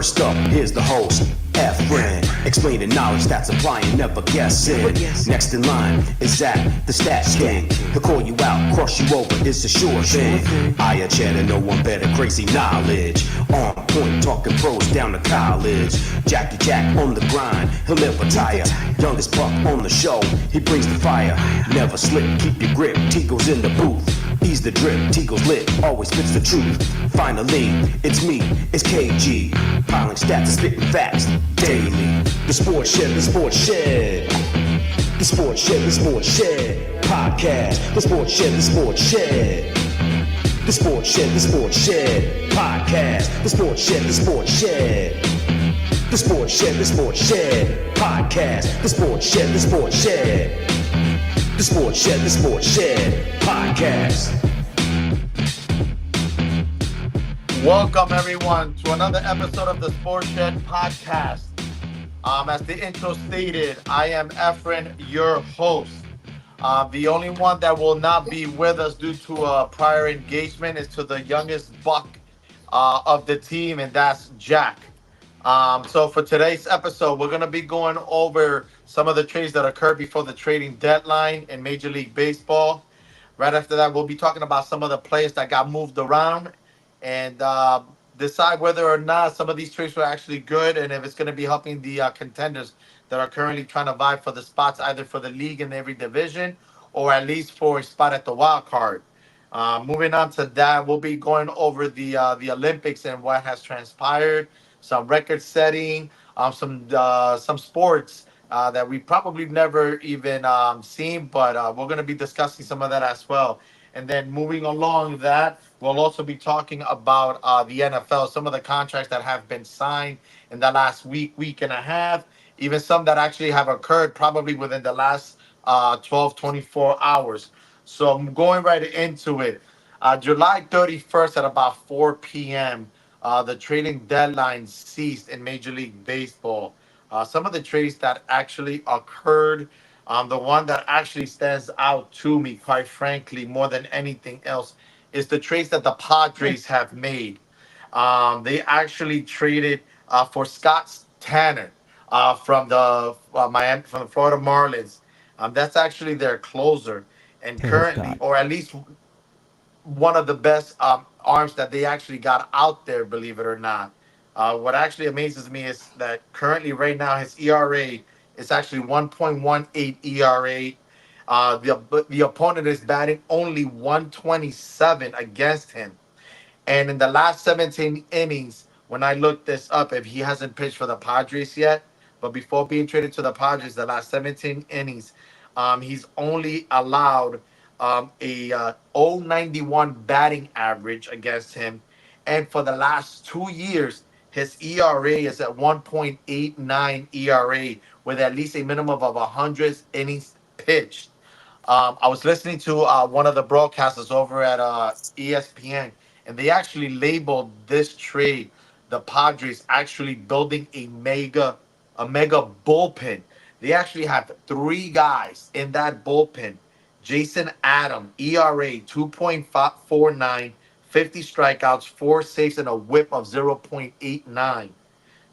First up, here's the host, Efren, explaining knowledge that's applying, never guessing. Next in line is Zach, the stat king. He'll call you out, cross you over, it's a sure thing. I a cheddar, no one better, crazy knowledge. On point, talking pros down to college. Jackie Jack on the grind, he'll never tire. Youngest buck on the show, he brings the fire. Never slip, keep your grip, Tico's in the booth. Ease the drip, Tico's lit, always spits the truth. Finally, it's me, it's KG. Piling stats and spitting facts daily. The Sports Shed, the Sports Shed. The Sports Shed, the Sports Shed. Podcast. The Sports Shed, the Sports Shed. The Sports Shed, the Sports Shed. Podcast. The Sports Shed, the Sports Shed. The Sports Shed, the Sports Shed. Podcast. The Sports Shed, the Sports Shed. The Sports Shed, the Sports Shed. Podcast. Welcome everyone to another episode of the Sports Shed Podcast. As the intro stated, I am Efren, your host. The only one that will not be with us due to a prior engagement is to the youngest buck of the team, and that's Jack. So for today's episode, we're going to be going over some of the trades that occurred before the trading deadline in Major League Baseball. Right after that, we'll be talking about some of the players that got moved around and decide whether or not some of these trades were actually good and if it's going to be helping the contenders that are currently trying to vie for the spots either for the league in every division or at least for a spot at the wild card. Moving on to that, we'll be going over the Olympics and what has transpired, some record setting, some sports that we probably never even seen, but we're going to be discussing some of that as well. And then moving along that, we'll also be talking about the NFL, some of the contracts that have been signed in the last week and a half, even some that actually have occurred probably within the last 12, 24 hours. So I'm going right into it. July 31st at about 4 p.m., the trading deadline ceased in Major League Baseball. Some of the trades that actually occurred, the one that actually stands out to me, quite frankly, more than anything else, is the trades that the Padres have made. They actually traded for Scott Tanner from the from the Florida Marlins. That's actually their closer, and currently, or at least one of the best arms that they actually got out there, believe it or not. What actually amazes me is that currently, right now, his ERA is actually 1.18 ERA. The opponent is batting only 127 against him. And in the last 17 innings, when I looked this up, if he hasn't pitched for the Padres yet, but before being traded to the Padres, the last 17 innings, he's only allowed a 091 batting average against him. And for the last 2 years, his ERA is at 1.89 ERA with at least a minimum of 100 innings pitched. I was listening to one of the broadcasters over at ESPN, and they actually labeled this trade the Padres actually building a mega bullpen. They actually have three guys in that bullpen. Jason Adam, ERA 2.49, 50 strikeouts, 4 saves, and a whip of 0.89.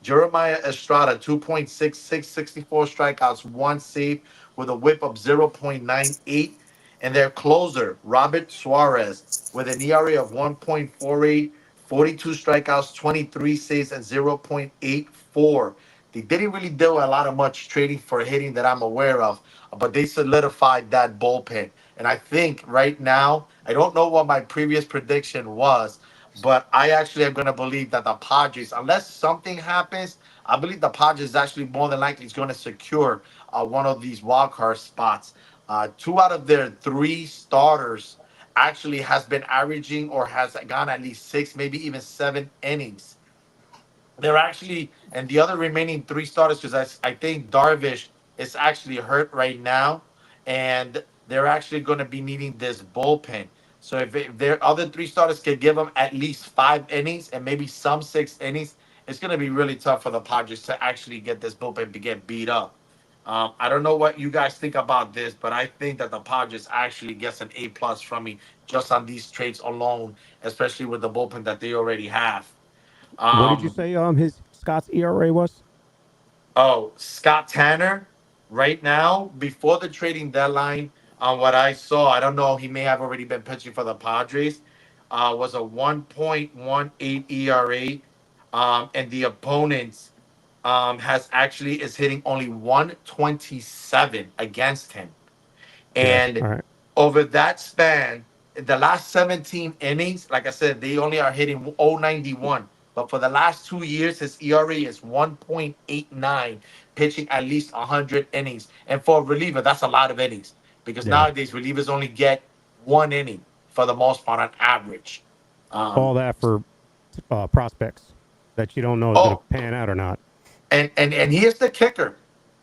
Jeremiah Estrada, 2.66, 64 strikeouts, 1 save with a whip of 0.98. And their closer, Robert Suarez, with an ERA of 1.48, 42 strikeouts, 23 saves, and 0.84. They didn't really do a lot of much trading for hitting that I'm aware of, but they solidified that bullpen. And I think right now, I don't know what my previous prediction was, but I actually am going to believe that the Padres, unless something happens, I believe the Padres actually more than likely is going to secure one of these wild card spots. Two out of their three starters actually has been averaging or has gone at least 6, maybe even 7 innings. They're actually, and the other remaining three starters, because I think Darvish is actually hurt right now, and they're actually going to be needing this bullpen. So if their other three starters can give them at least 5 innings and maybe some 6 innings, it's going to be really tough for the Padres to actually get this bullpen to get beat up. I don't know what you guys think about this, but I think that the Padres actually gets an A+ from me just on these trades alone, especially with the bullpen that they already have. What did you Um, say? His Scott's ERA was? Oh, Scott Tanner, right now, before the trading deadline, on what I saw, I don't know, he may have already been pitching for the Padres, was a 1.18 ERA. And the opponents has actually is hitting only 127 against him. Yeah. And All right. over that span, the last 17 innings, like I said, they only are hitting 091. But for the last 2 years, his ERA is 1.89, pitching at least 100 innings. And for a reliever, that's a lot of innings because Yeah. nowadays relievers only get 1 inning for the most part on average. All Um, that for prospects that you don't know is going to oh, pan out or not. and here's the kicker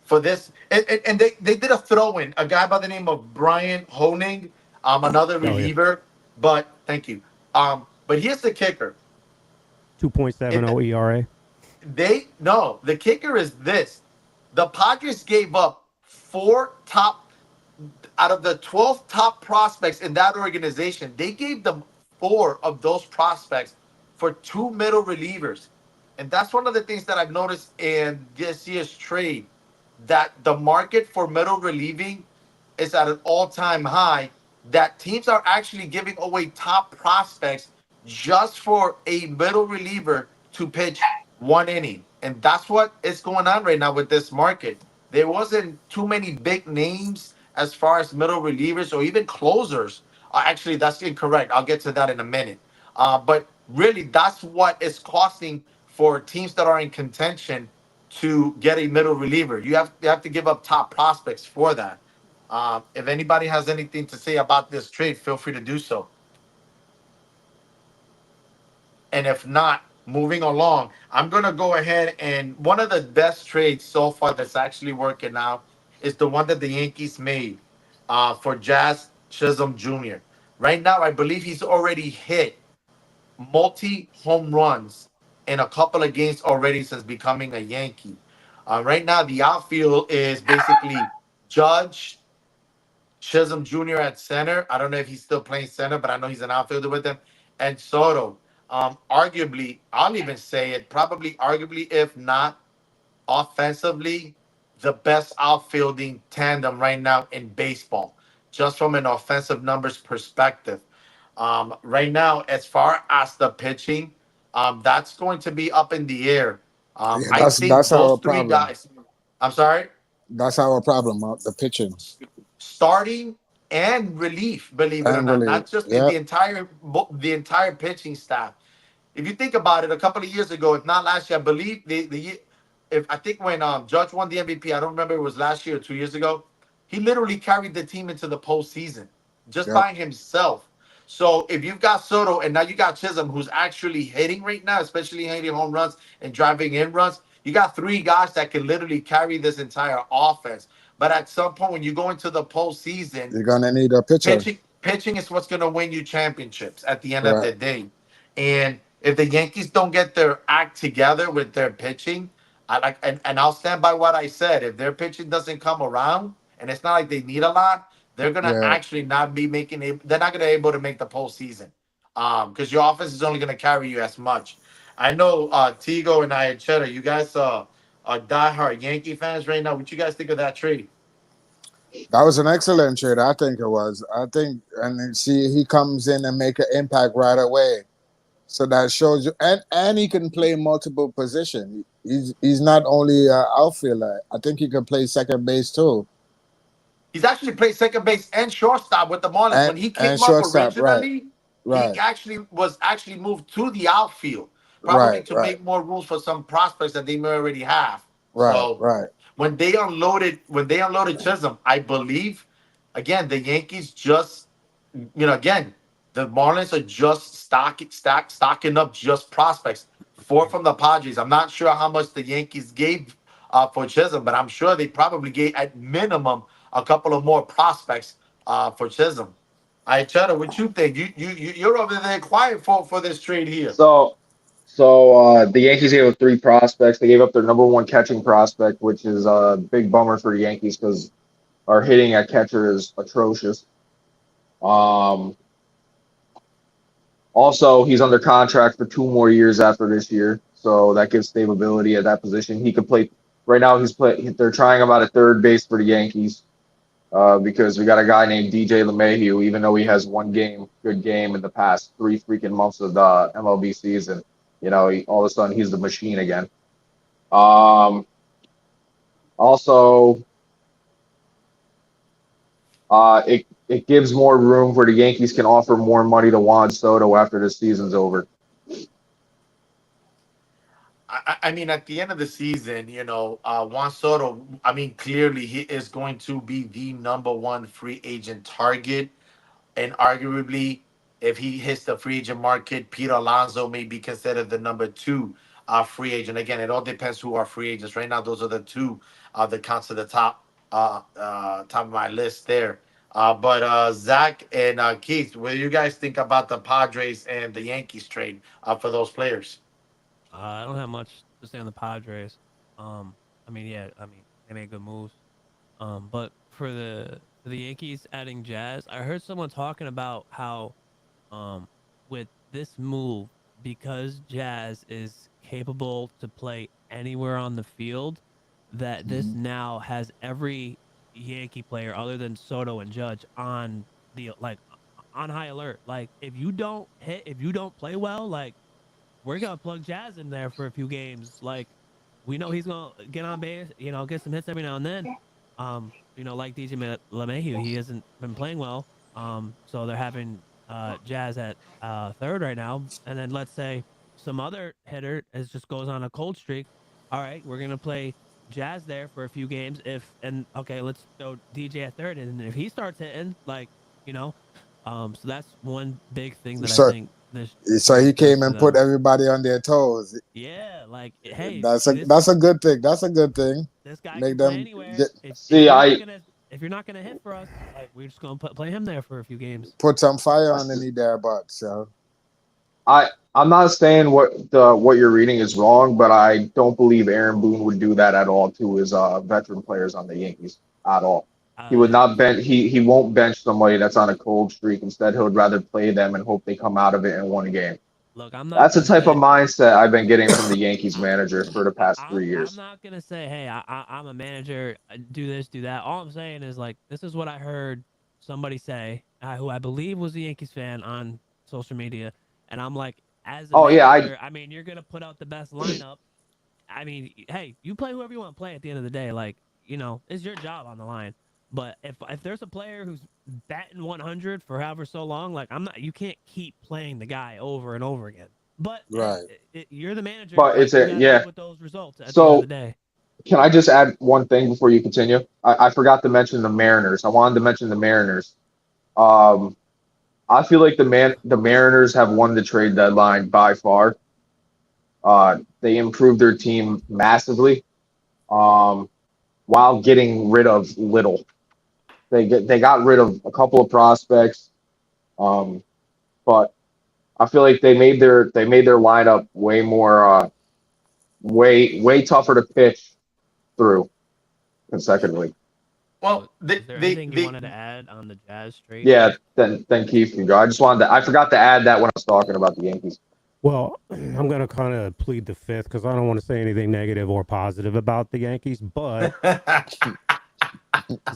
for this. And they did a throw in a guy by the name of Brian Honig, another Oh yeah. reliever. But thank you. But here's the kicker. 2.70 It, ERA. they no, the kicker is this: the Padres gave up four top out of the 12 top prospects in that organization. They gave them four of those prospects for two middle relievers. And that's one of the things that I've noticed in this year's trade, that the market for middle relieving is at an all-time high, that teams are actually giving away top prospects just for a middle reliever to pitch 1 inning. And that's what is going on right now with this market. There wasn't too many big names as far as middle relievers or even closers. Actually, that's incorrect. I'll get to that in a minute. But really, that's what is costing for teams that are in contention to get a middle reliever. You have to give up top prospects for that. If anybody has anything to say about this trade, feel free to do so. And if not, moving along, I'm going to go ahead, and one of the best trades so far that's actually working out is the one that the Yankees made for Jazz Chisholm Jr. Right now, I believe he's already hit multi home runs in a couple of games already since becoming a Yankee. Right now, the outfield is basically Judge, Chisholm Jr. at center. I don't know if he's still playing center, but I know he's an outfielder with them. And Soto. Arguably, I'll even say it, probably arguably, if not offensively, the best outfielding tandem right now in baseball, just from an offensive numbers perspective. Right now, as far as the pitching, that's going to be up in the air. Yeah, I think that's those our three problem. guys, I'm sorry, That's our problem. The pitching starting and relief, believe it or and really, not just yeah, the entire pitching staff. If you think about it, a couple of years ago, if not last year, I believe if I think when Judge won the MVP, I don't remember if it was last year or 2 years ago. He literally carried the team into the postseason just yeah, by himself. So if you've got Soto and now you got Chisholm, who's actually hitting right now, especially hitting home runs and driving in runs, you got three guys that can literally carry this entire offense. But at some point, when you go into the postseason, you're gonna need a pitcher, pitching is what's going to win you championships at the end of right? the day. And if the Yankees don't get their act together with their pitching, and I'll stand by what I said. If their pitching doesn't come around, and it's not like they need a lot, they're gonna Yeah, actually not be making it. They're not gonna be able to make the postseason, because your offense is only gonna carry you as much. I know Tigo and I, Cheddar, you guys are diehard Yankee fans right now. What you guys think of that trade? that was an excellent trade. I think it was. I think, and then see, he comes in and make an impact right away. So that shows you, and he can play multiple position. He's not only an outfielder. I think he can play second base too, He's actually played second base and shortstop with the Marlins. When he and came up shortstop. Right, originally, he right, actually was actually moved to the outfield, probably right, to right, make more rooms for some prospects that they may already have. right, So right. when they unloaded Chisholm, I believe, again, the Yankees just, again, the Marlins are just stocking up just prospects. Four from the Padres. I'm not sure how much the Yankees gave for Chisholm, but I'm sure they probably gave at minimum a couple of more prospects for Chisholm. I Cheddar, what you think? You're over there quiet for this trade here. So, the Yankees gave up three prospects. They gave up their number one catching prospect, which is a big bummer for the Yankees because our hitting at catcher is atrocious. Um, Also, he's under contract for 2 more years after this year, so that gives stability at that position. He could play. Right now, they're trying him out at third base for the Yankees because we got a guy named DJ LeMahieu. Even though he has good game in the past 3 freaking months of the MLB season, all of a sudden he's the machine again. Also, it gives more room where the Yankees can offer more money to Juan Soto after the season's over. I mean, at the end of the season, Juan Soto, I mean, clearly he is going to be the number one free agent target. And arguably, if he hits the free agent market, Peter Alonso may be considered the number two free agent. Again, it all depends who are free agents. Right now, those are the two that counts to the top of my list there. But Zach and Keith, what do you guys think about the Padres and the Yankees trade for those players? I don't have much to say on the Padres. I mean, they made good moves. But for the Yankees adding Jazz, I heard someone talking about how, with this move, because Jazz is capable to play anywhere on the field, that this now has every Yankee player other than Soto and Judge on high alert. Like if you don't play well, like we're gonna plug Jazz in there for a few games. Like we know he's gonna get on base, get some hits every now and then. Like DJ LeMahieu, he hasn't been playing well. So they're having Jazz at third right now, and then let's say some other hitter just goes on a cold streak. All right, we're gonna play Jazz there for a few games. Let's throw DJ at third, and if he starts hitting, so that's one big thing that I think. So he came and put everybody on their toes. Yeah, hey, that's a good thing. That's a good thing. This guy make can them play anywhere. If you're not gonna hit for us, we're just gonna play him there for a few games. Put some fire underneath their butt. So I'm not saying what you're reading is wrong, but I don't believe Aaron Boone would do that at all to his veteran players on the Yankees at all. He would not bench. He won't bench somebody that's on a cold streak. Instead, he would rather play them and hope they come out of it in one game. Look, I'm not. That's the type of mindset I've been getting from the Yankees manager for the past 3 years. I'm not gonna say, hey, I'm a manager. Do this, do that. All I'm saying is this is what I heard somebody say, who I believe was a Yankees fan on social media, and I'm like, as a manager, I mean, you're gonna put out the best lineup. I mean, hey, you play whoever you want to play at the end of the day. It's your job on the line. But if there's a player who's batting 100 for however so long, you can't keep playing the guy over and over again. But right, you're the manager. But it's with those results at the end of the day. Can I just add one thing before you continue? I forgot to mention the Mariners. I wanted to mention the Mariners. I feel like the Mariners have won the trade deadline by far. They improved their team massively, while getting rid of little. They got rid of a couple of prospects, but I feel like they made their lineup way more way tougher to pitch through consecutively. Well, is there anything you wanted to add on the Jazz trade? Yeah, then Keith can go. I forgot to add that when I was talking about the Yankees. Well, I'm going to kind of plead the fifth because I don't want to say anything negative or positive about the Yankees, but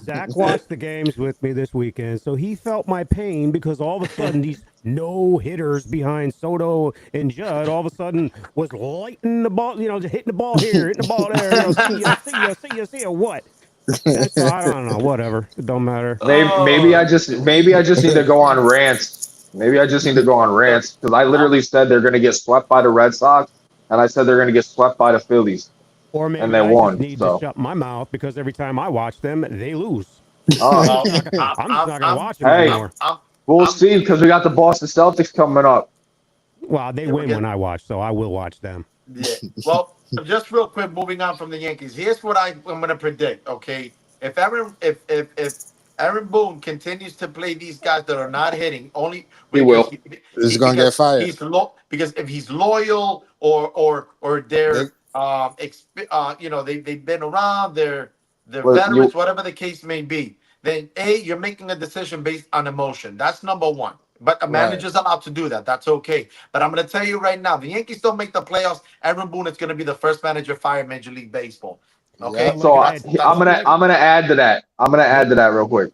Zach watched the games with me this weekend, so he felt my pain because all of a sudden these no hitters behind Soto and Judd all of a sudden was lighting the ball, just hitting the ball here, hitting the ball there. See ya, what? So I don't know, whatever. It don't matter. Maybe I just need to go on rants. Maybe I just need to go on rants because I literally said they're going to get swept by the Red Sox, and I said they're going to get swept by the Phillies. Or maybe and they I won, just need to shut my mouth because every time I watch them, they lose. Oh. I'm just not going to watch them anymore. We'll see because we got the Boston Celtics coming up. Well, they win when I watch, so I will watch them. Yeah. Well, just real quick, moving on from the Yankees. Here's what I'm going to predict. Okay, if Aaron Boone continues to play these guys that are not hitting, he will. He's going to get fired. Because if he's loyal or they're they've been around, they're veterans, whatever the case may be. Then you're making a decision based on emotion. That's number one. But a Right. manager's allowed to do that. That's okay. But I'm going to tell you right now, the Yankees don't make the playoffs. Aaron Boone is going to be the first manager fired in Major League Baseball. Yep. Okay, But So like I, I I'm that's gonna I'm gonna add to that. I'm gonna add to that real quick.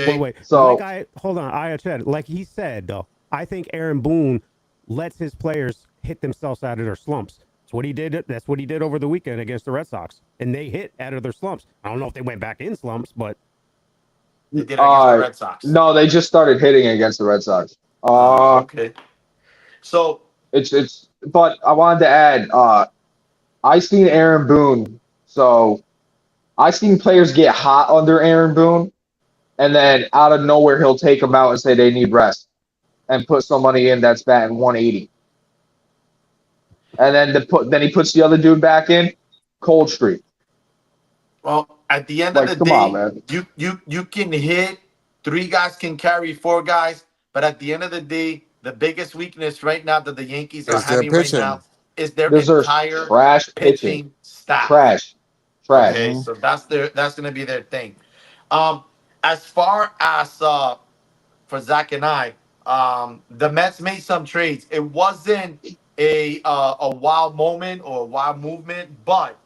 wait, okay. wait. Like So I hold on, I said, like he said though, I think Aaron Boone lets his players hit themselves out of their slumps. That's what he did. That's what he did over the weekend against the Red Sox, and they hit out of their slumps. I don't know if they went back in slumps, but They did it against the uh Red Sox. no, they just started hitting against the Red Sox. Okay. So It's but I wanted to add I seen Aaron Boone. So I seen players get hot under Aaron Boone, and then out of nowhere he'll take them out and say they need rest and put somebody in that's batting 180. And then he puts the other dude back in, cold streak. well, at the end of the Like, come on, day, man. you can hit, three guys can carry four guys, but at the end of the day, the biggest weakness right now that the Yankees are Is their having right pitching. now is their Deserves entire trash pitching. pitching staff. Trash. Trash. Okay, Mhm. so that's gonna be their thing. Um, as far as for Zach and I, the Mets made some trades. It wasn't a wild moment or a wild movement, but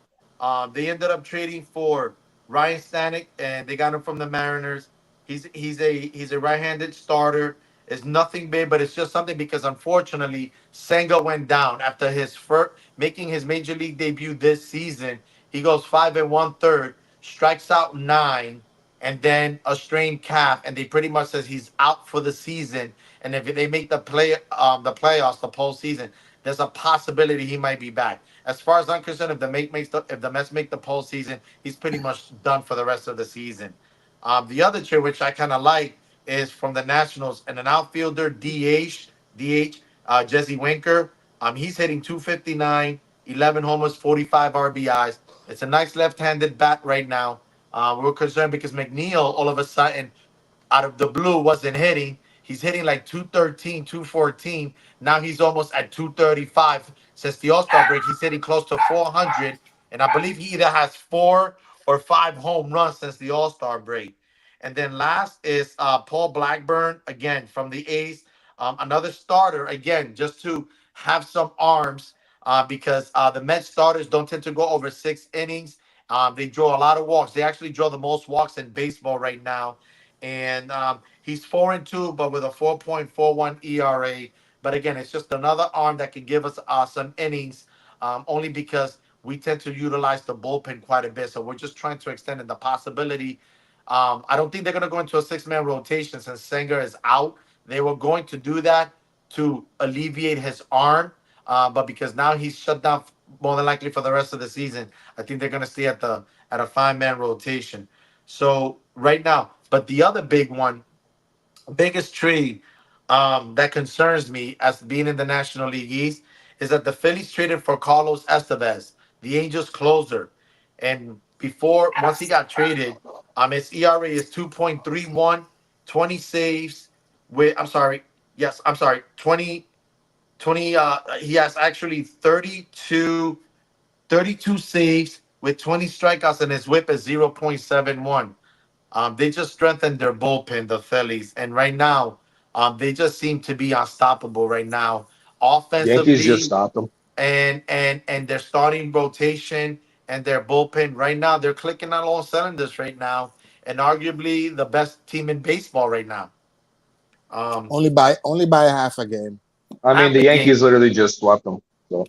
they ended up trading for Ryan Stanek, and they got him from the Mariners. He's a right-handed starter. It's nothing big, but it's just something because unfortunately Senga went down after his first making his major league debut this season. He goes 5 1/3, strikes out 9, and then a strained calf, and they pretty much says he's out for the season. And if they make the playoffs, the postseason, there's a possibility he might be back. As far as I'm concerned, if the Mets make the postseason, he's pretty much done for the rest of the season. The other trade, which I kind of like, is from the Nationals and an outfielder DH Jesse Winker. He's hitting 259, 11 homers, 45 RBIs. It's a nice left-handed bat right now. We're concerned because McNeil all of a sudden out of the blue wasn't hitting. He's hitting like 213, 214. Now he's almost at 235. Since the All Star break, he's hitting close to 400. And I believe he either has 4 or 5 home runs since the All Star break. And then last is Paul Blackburn, again, from the A's. Another starter, again, just to have some arms because the Mets starters don't tend to go over 6 innings. They draw a lot of walks. They actually draw the most walks in baseball right now, and he's 4-2, but with a 4.41 ERA. But again, it's just another arm that can give us some innings, only because we tend to utilize the bullpen quite a bit. So we're just trying to extend in the possibility. I don't think they're going to go into a 6-man rotation since Sanger is out. They were going to do that to alleviate his arm, but because now he's shut down more than likely for the rest of the season, I think they're going to stay at a 5-man rotation. So right now, but the other big one, biggest trade that concerns me as being in the National League East is that the Phillies traded for Carlos Estevez, the Angels closer, and once he got traded, his ERA is 2.31, 20 saves with I'm sorry, yes, I'm sorry, 20. He has actually 32 saves with 20 strikeouts, and his whip is 0.71. They just strengthened their bullpen, the Phillies, and right now, they just seem to be unstoppable right now, Yankees just offensively, stopped them. and their starting rotation and their bullpen right now. They're clicking on all cylinders right now, and arguably the best team in baseball right now. Um, Only by half a game. I mean, half the a game. Yankees literally just swept them. So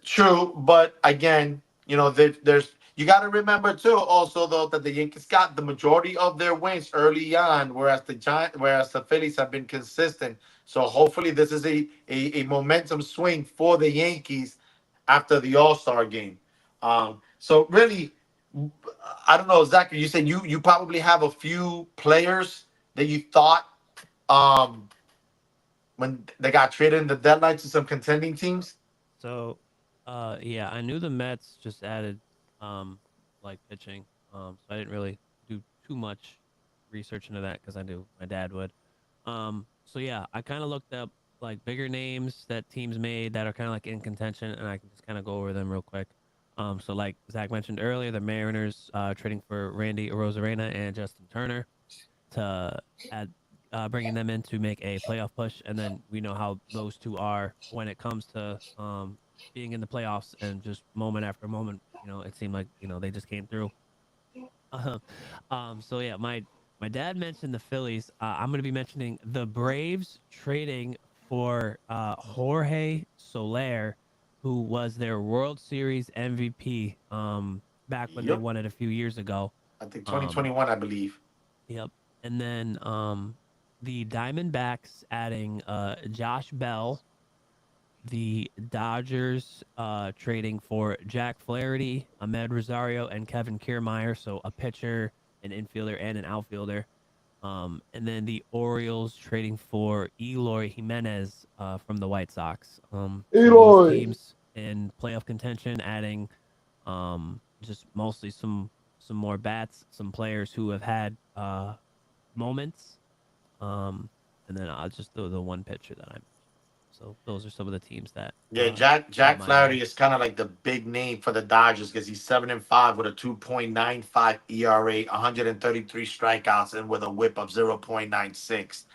True, but again, there's you got to remember too, also though, that the Yankees got the majority of their wins early on, whereas the Phillies have been consistent. So hopefully, this is a momentum swing for the Yankees after the All Star game. So really, I don't know, Zachary. You said you probably have a few players that you thought um, when they got traded in the deadline to some contending teams. So, yeah, I knew the Mets just added, like pitching. So I didn't really do too much research into that because I knew my dad would. So yeah, I kind of looked up like bigger names that teams made that are kind of like in contention, and I can just kind of go over them real quick. So like Zach mentioned earlier, the Mariners trading for Randy Arozarena and Justin Turner to add bringing them in to make a playoff push, and then we know how those two are when it comes to being in the playoffs and just moment after moment. It seemed like they just came through. So yeah, my dad mentioned the Phillies. I'm going to be mentioning the Braves trading for Jorge Soler, who was their World Series MVP back when they Yep. won it a few years ago. I think Um, 2021, I believe. yep. And then the Diamondbacks adding Josh Bell, the Dodgers trading for Jack Flaherty, Ahmed Rosario, and Kevin Kiermaier. So a pitcher, an infielder, and an outfielder. And then the Orioles trading for Eloy Jimenez from the White Sox. So these Eloy. teams in playoff contention, adding just mostly some more bats, some players who have had moments, and then just the one pitcher that I'm. So those are some of the teams that Yeah, Jack caught my Flaherty eye. is kind of like the big name for the Dodgers because he's 7-5 with a 2.95 ERA, 133 strikeouts, and with a WHIP of 0.96.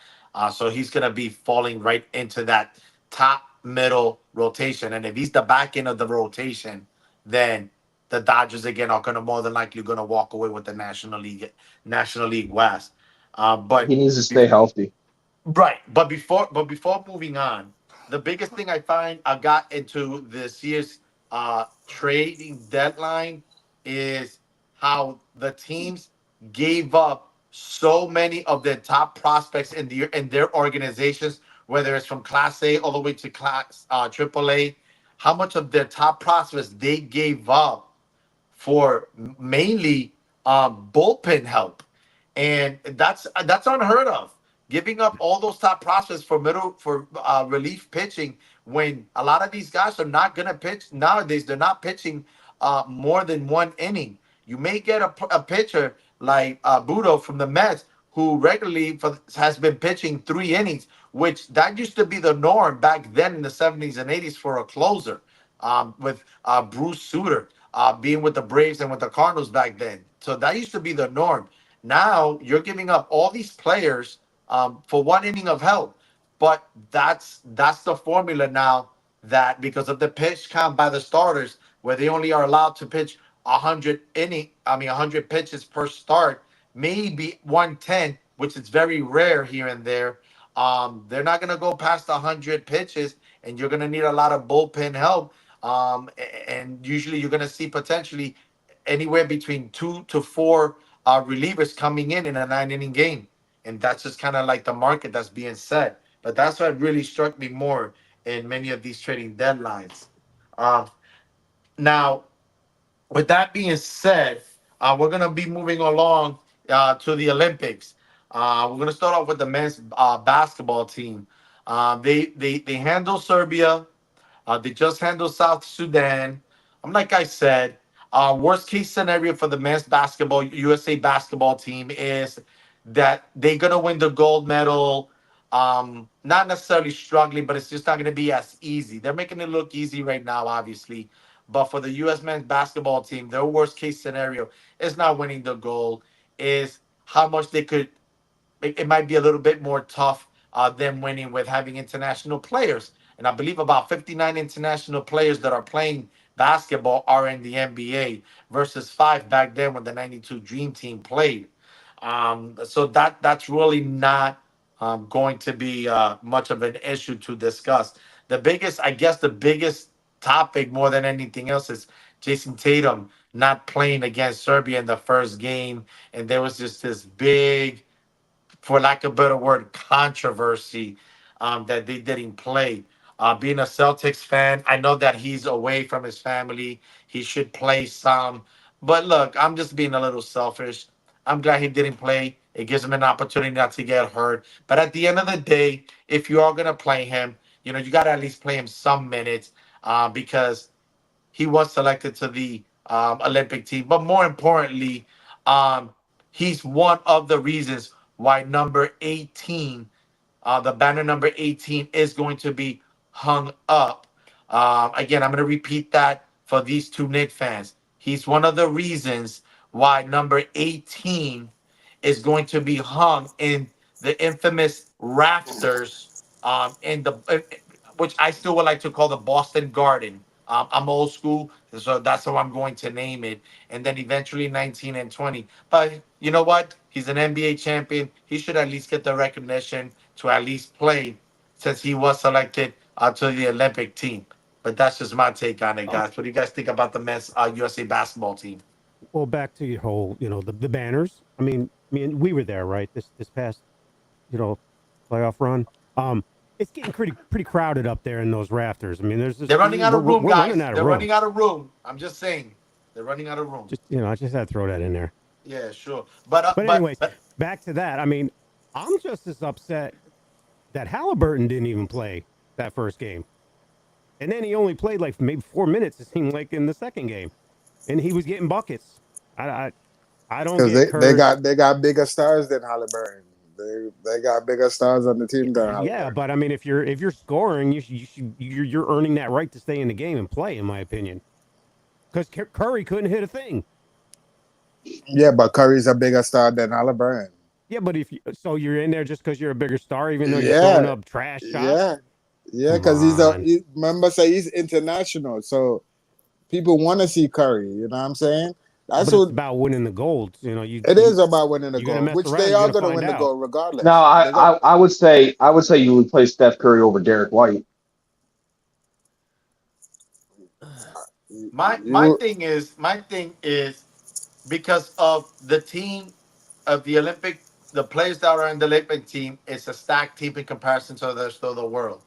So he's gonna be falling right into that top middle rotation, and if he's the back end of the rotation, then the Dodgers again are gonna more than likely gonna walk away with the National League West. He But needs to stay healthy. Right, but before moving on, the biggest thing I find I got into this year's trading deadline is how the teams gave up so many of their top prospects in their organizations, whether it's from Class A all the way to Class AAA. How much of their top prospects they gave up for mainly bullpen help, and that's unheard of. Giving up all those top prospects for relief pitching when a lot of these guys are not gonna pitch nowadays. They're not pitching more than one inning. You may get a pitcher like Budo from the Mets who regularly has been pitching 3 innings, which that used to be the norm back then in the 70s and 80s for a closer. With Bruce Sutter being with the Braves and with the Cardinals back then. So that used to be the norm. Now you're giving up all these players for one inning of help, but that's the formula now. That because of the pitch count by the starters, where they only are allowed to pitch 100 pitches per start, maybe 110, which is very rare here and there. They're not gonna go past 100 pitches, and you're gonna need a lot of bullpen help. And usually you're gonna see potentially anywhere between 2 to 4 relievers coming in a 9 inning game, and that's just kind of like the market that's being set. But that's what really struck me more in many of these trading deadlines. Um, Now, with that being said, we're gonna be moving along to the Olympics. We're gonna start off with the men's basketball team. They handle Serbia. They just handled South Sudan. Like I said, worst case scenario for the men's basketball USA basketball team is that they're gonna win the gold medal. Not necessarily struggling, but it's just not gonna be as easy. They're making it look easy right now, obviously. But for the U.S. men's basketball team, their worst case scenario is not winning the gold. Is how much they could it might be a little bit more tough them winning with having international players. And I believe about 59 international players that are playing basketball are in the NBA versus 5 back then when the 92 Dream Team played. So that's really not going to be much of an issue to discuss. The biggest topic more than anything else is Jason Tatum not playing against Serbia in the first game. And there was just this big, for lack of a better word, controversy that they didn't play. Being a Celtics fan, I know that he's away from his family. He should play some. But look, I'm just being a little selfish. I'm glad he didn't play. It gives him an opportunity not to get hurt. But at the end of the day, if you are going to play him, you got to at least play him some minutes because he was selected to the Olympic team. But more importantly, um, he's one of the reasons why number 18, the banner number 18, is going to be hung up. Again, I'm going to repeat that for these two Knicks fans. He's one of the reasons why number 18 is going to be hung in the infamous rafters in the which I still would like to call the Boston Garden. I'm old school, so that's how I'm going to name it. And then eventually 19 and 20. But you know what? He's an NBA champion. He should at least get the recognition to at least play since he was selected to the Olympic team. But that's just my take on it, guys. What do you guys think about the men's USA basketball team? Well, back to your whole, the banners. I mean, we were there, right? This past, playoff run. It's getting pretty crowded up there in those rafters. I mean, there's just They're running out of room, we're guys. running out of They're room. running out of room. I'm just saying, they're running out of room. Just I just had to throw that in there. Yeah, sure. But Anyways, back to that. I mean, I'm just as upset that Halliburton didn't even play that first game, and then he only played like maybe 4 minutes. It seemed like in the second game, and he was getting buckets. I don't Because get they got bigger stars than Halliburton. They got bigger stars on the team than Halliburton. Yeah, but I mean, if you're scoring, you're earning that right to stay in the game and play, in my opinion. Because Curry couldn't hit a thing. Yeah, but Curry's a bigger star than Halliburton. Yeah, but so you're in there just because you're a bigger star, even though you're Yeah. throwing up trash shots. Yeah, because remember say he's international, so people want to see Curry. You know what I'm saying? That's But what it's about winning the gold. it is about winning the you're gonna gold, mess which around, they you're are gonna going to find win the out. gold regardless. No, I would say you would play Steph Curry over Derek White. my thing is because of the team of the Olympic, the players that are in the Olympic team, it's a stacked team in comparison to the rest of the world.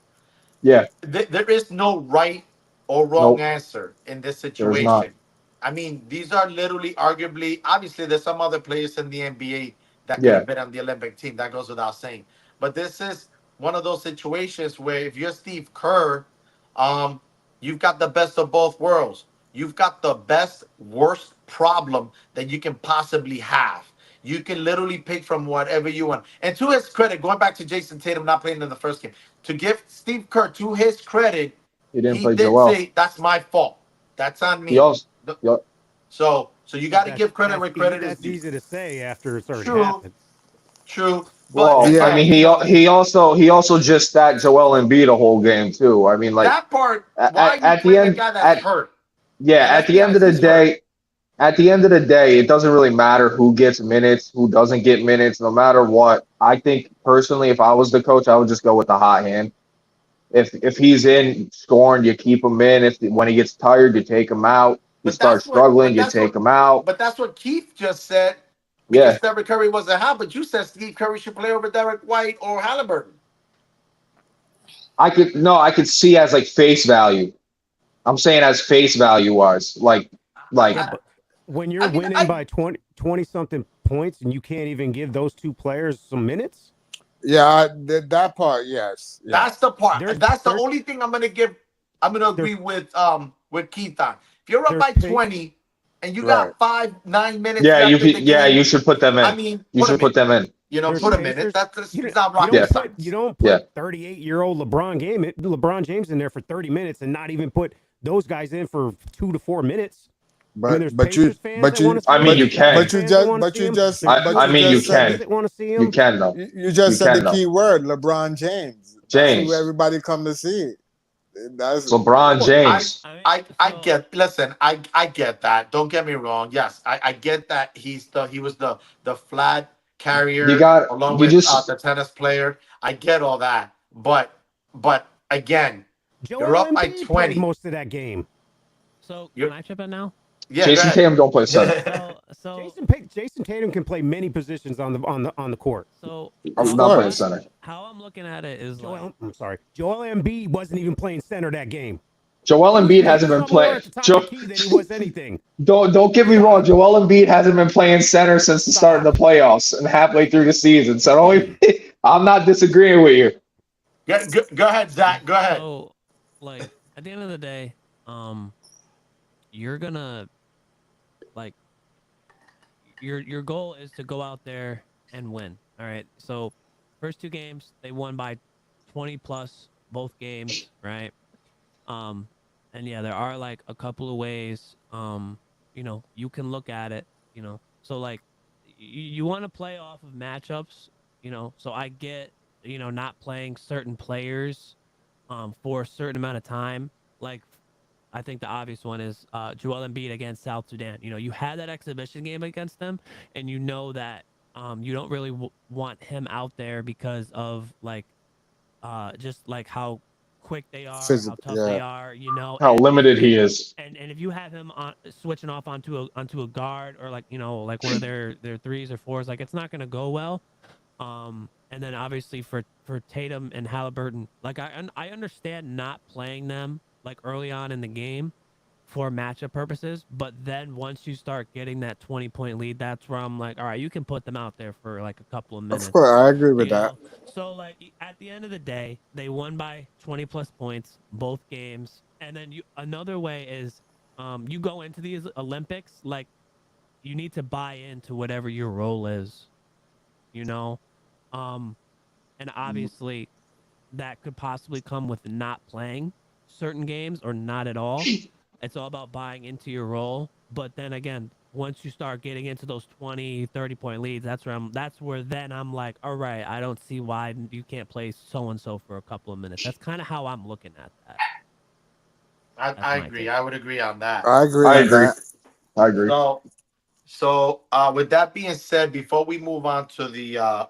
Yeah, There is no right or wrong Nope. answer in this not. situation. I mean, these are literally, arguably, obviously, there's some other players in the NBA that could Yeah. have been on the Olympic team. That goes without saying. But this is one of those situations where if you're Steve Kerr, you've got the best of both worlds. You've got the best, worst problem that you can possibly have. You can literally pick from whatever you want. And to his credit, going back to Jason Tatum not playing in the first game, to give Steve Kerr, to his credit, He didn't he play did Joel. say that's my fault. That's on me. He also, yep. So you got to That's- give credit that's where credit is That's due. easy to say after it's already True. happened. True. Well, But Yeah. I mean, he also just sat Joel Embiid a whole game too. I mean, like that part, at- why are you at the playing end- a guy that's at- hurt? yeah, at the end of the day, it doesn't really matter who gets minutes, who doesn't get minutes, no matter what. I think personally, if I was the coach, I would just go with the hot hand. If he's in scoring, you keep him in. When he gets tired, you take him out. He But starts that's what- struggling, but you that's take what- him out. But that's what Keith just said. Because Yeah, Stephen Curry wasn't hot, but you said Steve Curry should play over Derek White or Halliburton. I could see as like face value. I'm saying as face value wise, like When you're I mean, winning by 20 something points and you can't even give those two players some minutes, Yeah, that part, yes. Yeah. That's the part. There's- That's the there's- only thing I'm gonna give. I'm gonna agree with Keith on. If you're up There's by pace. 20 and you Right. got 9 minutes, yeah, left you in the could, game, you should put them in. I mean, You should put them in. You know, There's put him pace. in it. That's you it's don't, not you rocket don't put, science. you don't put Yeah. 38-year-old LeBron James in there for 30 minutes and not even put those guys in for 2 to 4 minutes. I mean, there's Pacers fans that wanna see I mean, him, you can. Lakers But you fans just- that wanna but see you him, just- there's but I you mean, you just said can. fans that want to see You him. can though. You just You said can, the though. key word, LeBron James. That's James. who everybody come to see. That's LeBron James. I get. Listen, I get that. Don't get me wrong. Yes, I get that. He was the flag carrier You got- along you with just- the tennis player. I get all that, but again, Joel you're up by Embiid 20. played most of that game. So You're- can I chip in now? yeah, Jason go ahead. Tatum don't play center. So Jason Tatum can play many positions on the court. I'm Of not playing course. center. how I'm looking at it is like, I'm sorry. Joel Embiid wasn't even playing center that game. Joel Embiid He hasn't was been more playing. at the top of the key than he was anything. Don't get me wrong. Joel Embiid hasn't been playing center since the start of the playoffs and halfway through the season. So I'm not disagreeing with you. Go ahead, Zach. Go ahead. so like at the end of the day, you're gonna like your goal is to go out there and win. All right. So first two games they won by 20 plus both games, right? And yeah, there are like a couple of ways you can look at it, so like you want to play off of matchups So I get, not playing certain players for a certain amount of time. Like, I think the obvious one is Joel Embiid against South Sudan. You had that exhibition game against them, and you know that you don't really want him out there because of like just like how quick they are, how Physical, tough yeah. they are, How and limited he is. if you have him on switching off onto a guard or like like one of their threes or fours, like it's not gonna go well. And then obviously for Tatum and Halliburton, like I understand not playing them like early on in the game for matchup purposes, but then once you start getting that 20-point lead, that's where I'm like, all right, you can put them out there for like a couple of minutes. Of course, I agree with that. So like at the end of the day, they won by 20 plus points both games, and then another way is you go into these Olympics like you need to buy into whatever your role is, you know, and obviously that could possibly come with not playing certain games or not at all. It's all about buying into your role. But then again, once you start getting into those 20, 30-point leads, that's where then I'm like, all right, I don't see why you can't play so and so for a couple of minutes. That's kind of how I'm looking at that. I agree. Take. I would agree on that. I agree. I on agree. that. I agree. So with that being said, before we move on to the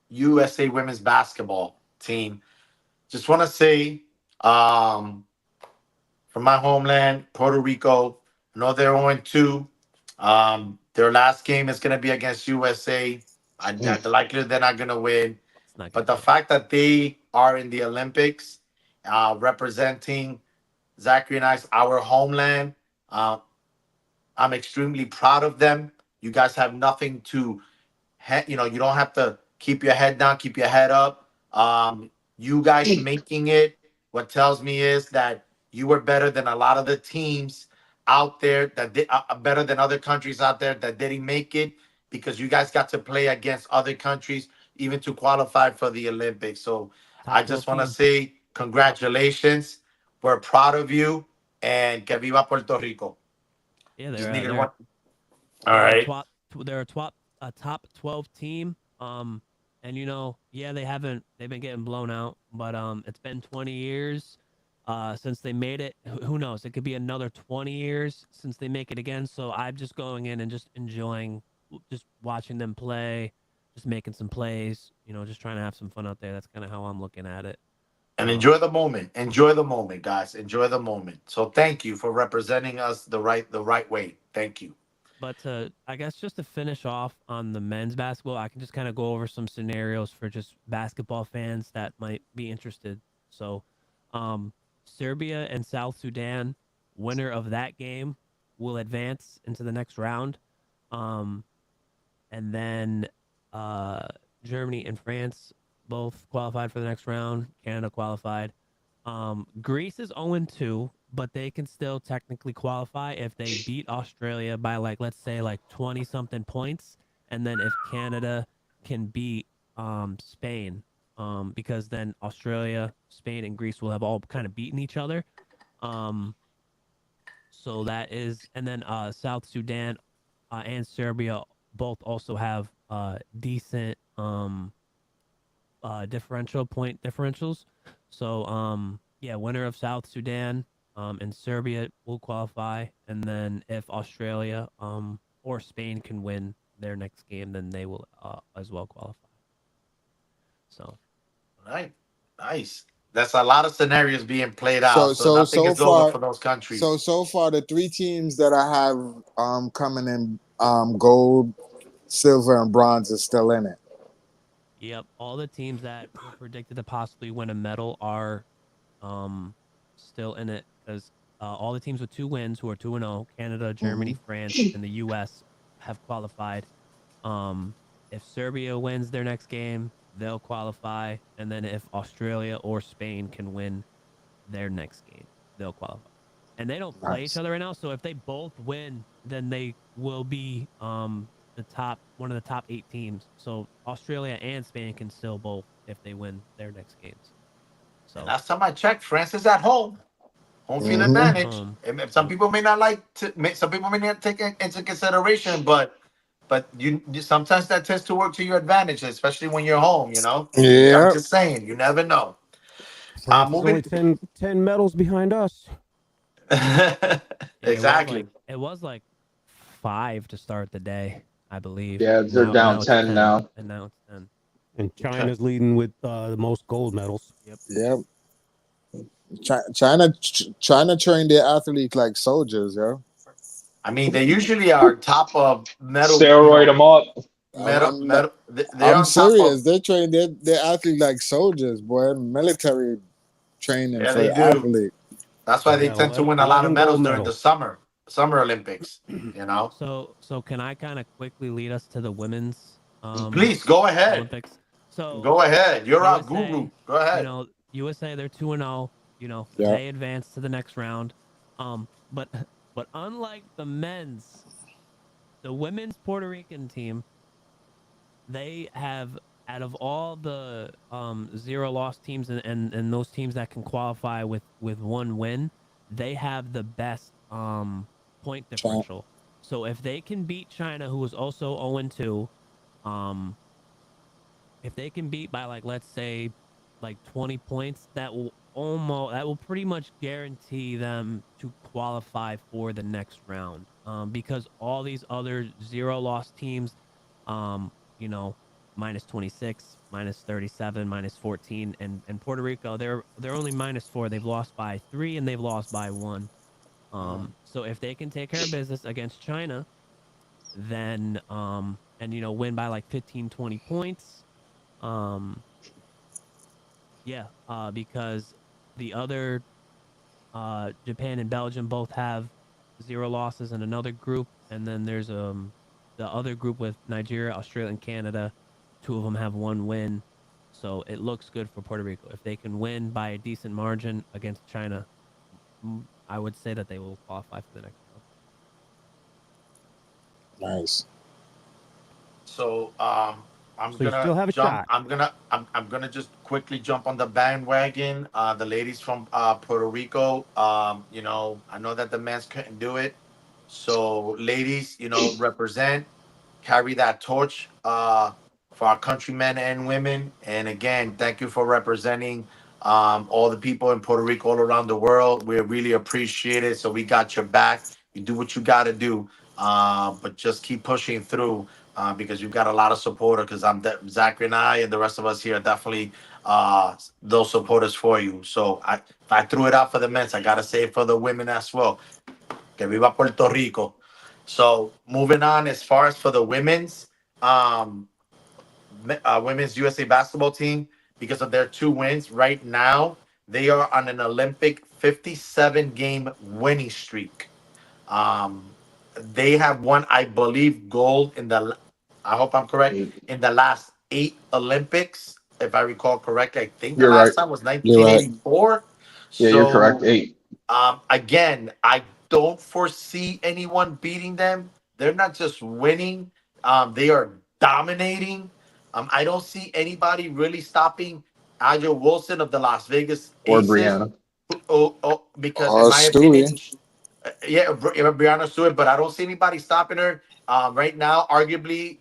USA women's basketball team, just want to say, from my homeland, Puerto Rico, I know they're 0-2. Their last game is going to be against USA. The likelihood they're not going to win. But the fact that they are in the Olympics, representing Zachary and I's our homeland, I'm extremely proud of them. You guys have nothing to, you don't have to keep your head down, keep your head up. You guys making it, what tells me is that you were better than a lot of the teams out there that did better than other countries out there that didn't make it, because you guys got to play against other countries even to qualify for the Olympics. So I just want to say congratulations. We're proud of you, and que viva Puerto Rico. Yeah, Just they're needed they're, one. All right. they're a top 12 team. And they've been getting blown out, but it's been 20 years since they made it. Who knows? It could be another 20 years since they make it again. So I'm just going in and just enjoying, just watching them play, just making some plays. Just trying to have some fun out there. That's kind of how I'm looking at it. And enjoy the moment. Enjoy the moment, guys. Enjoy the moment. So thank you for representing us the right way. Thank you. But I guess just to finish off on the men's basketball, I can just kind of go over some scenarios for just basketball fans that might be interested. So, Serbia and South Sudan, winner of that game will advance into the next round. And then Germany and France both qualified for the next round. Canada qualified. Greece is 0-2, but they can still technically qualify if they beat Australia by let's say 20 something points, and then if Canada can beat Spain, because then Australia, Spain, and Greece will have all kind of beaten each other. So that is, and then South Sudan and Serbia both also have decent point differentials. So winner of South Sudan and Serbia will qualify, and then if Australia or Spain can win their next game, then they will as well qualify. So, right, nice. That's a lot of scenarios being played out. So nothing is over for those countries. So far, the three teams that I have coming in gold, silver, and bronze is still in it. Yep, all the teams that were predicted to possibly win a medal are still in it, because all the teams with 2 wins, who are 2-0, Canada, Germany, France, and the U.S. have qualified. If Serbia wins their next game, they'll qualify, and then if Australia or Spain can win their next game, they'll qualify. And they don't play each other right now, so if they both win, then they will be one of the top 8 teams. So Australia and Spain can still both if they win their next games. So last time I checked, France is at home. Home field advantage. Some people may not some people may not take it into consideration, but but sometimes that tends to work to your advantage, especially when you're home. I'm Yeah. just saying, you never know. France is Moving. only 10 medals behind us. Yeah, Exactly. It was like 5 to start the day, I believe. Yeah, they're down Now it's 10 now. and now it's 10. And China's leading with the most gold medals. Yeah. China trained their athletes like soldiers, yo. I mean, they usually are top of medal. Steroid them up. Medal. They're I'm on top serious. of. They train their athletes like soldiers, boy. Military training Yeah, for they the do. athlete. That's why they Yeah, tend to win a lot of 11 medals gold during the medals. Summer Olympics. So can I kind of quickly lead us to the women's Please go ahead. Olympics? So Go ahead. You're our USA, guru. Go ahead. USA, they're 2-0. Yeah. They advance to the next round. But but unlike the men's, the women's Puerto Rican team, they have, out of all the 0-loss teams and those teams that can qualify with 1 win, they have the best point differential. So if they can beat China, who is also 0-2, if they can beat by, like, let's say, like 20 points, that will pretty much guarantee them to qualify for the next round. Because all these other 0-loss teams, minus 26, minus 37, minus 14, and Puerto Rico, they're only minus 4. They've lost by 3 and they've lost by 1. So if they can take care of business against China, then and win by like 15, 20 points, because the other Japan and Belgium both have 0 losses in another group, and then there's the other group with Nigeria, Australia, and Canada. 2 of them have 1 win, so it looks good for Puerto Rico. If they can win by a decent margin against China, I would say that they will qualify for the next round. Nice. So I'm So you still have a shot. I'm gonna just quickly jump on the bandwagon. The ladies from Puerto Rico. I know that the men's couldn't do it. So ladies, represent, carry that torch for our countrymen and women. And again, thank you for representing all the people in Puerto Rico all around the world. We really appreciate it. So we got your back. You do what you got to do, but just keep pushing through. Because you've got a lot of supporters. Because Zachary and I and the rest of us here are definitely those supporters for you. So if I threw it out for the men's, I gotta say it for the women as well. Que viva Puerto Rico. So moving on, as far as for the women's USA basketball team, because of their 2 wins right now, they are on an Olympic 57-game winning streak. They have won, I believe, gold I hope I'm correct, in the last 8 Olympics, if I recall correctly. I think the last time was 1984. Yeah, you're correct. 8. Again, I don't foresee anyone beating them. They're not just winning; they are dominating. I don't see anybody really stopping A'ja Wilson of the Las Vegas Or Aces. Brianna. Because in my Stewie. opinion, Brianna Stewart, but I don't see anybody stopping her. Right now, arguably,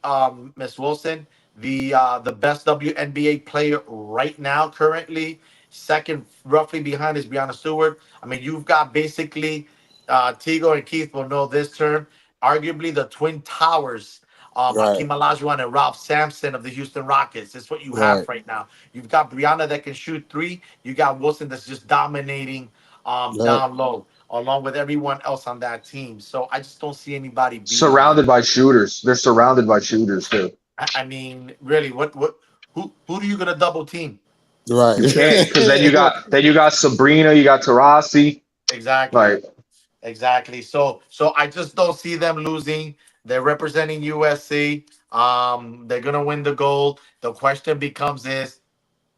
Miss Wilson, the best WNBA player right now, currently. Second, roughly behind, is Brianna Stewart. I mean, you've got basically Tigo and Keith will know this term. Arguably, the Twin Towers, Right. Hakeem Olajuwon and Ralph Sampson of the Houston Rockets. Is what you have right now. You've got Brianna that can shoot 3. You got Wilson that's just dominating down low, along with everyone else on that team. So I just don't see anybody beating Surrounded by shooters. They're surrounded by shooters too. I mean, really, who are you gonna double team? Right. You can't, because then you got Sabrina, you got Tarasi. Exactly. Exactly. So I just don't see them losing. They're representing USC. They're gonna win the gold. The question becomes is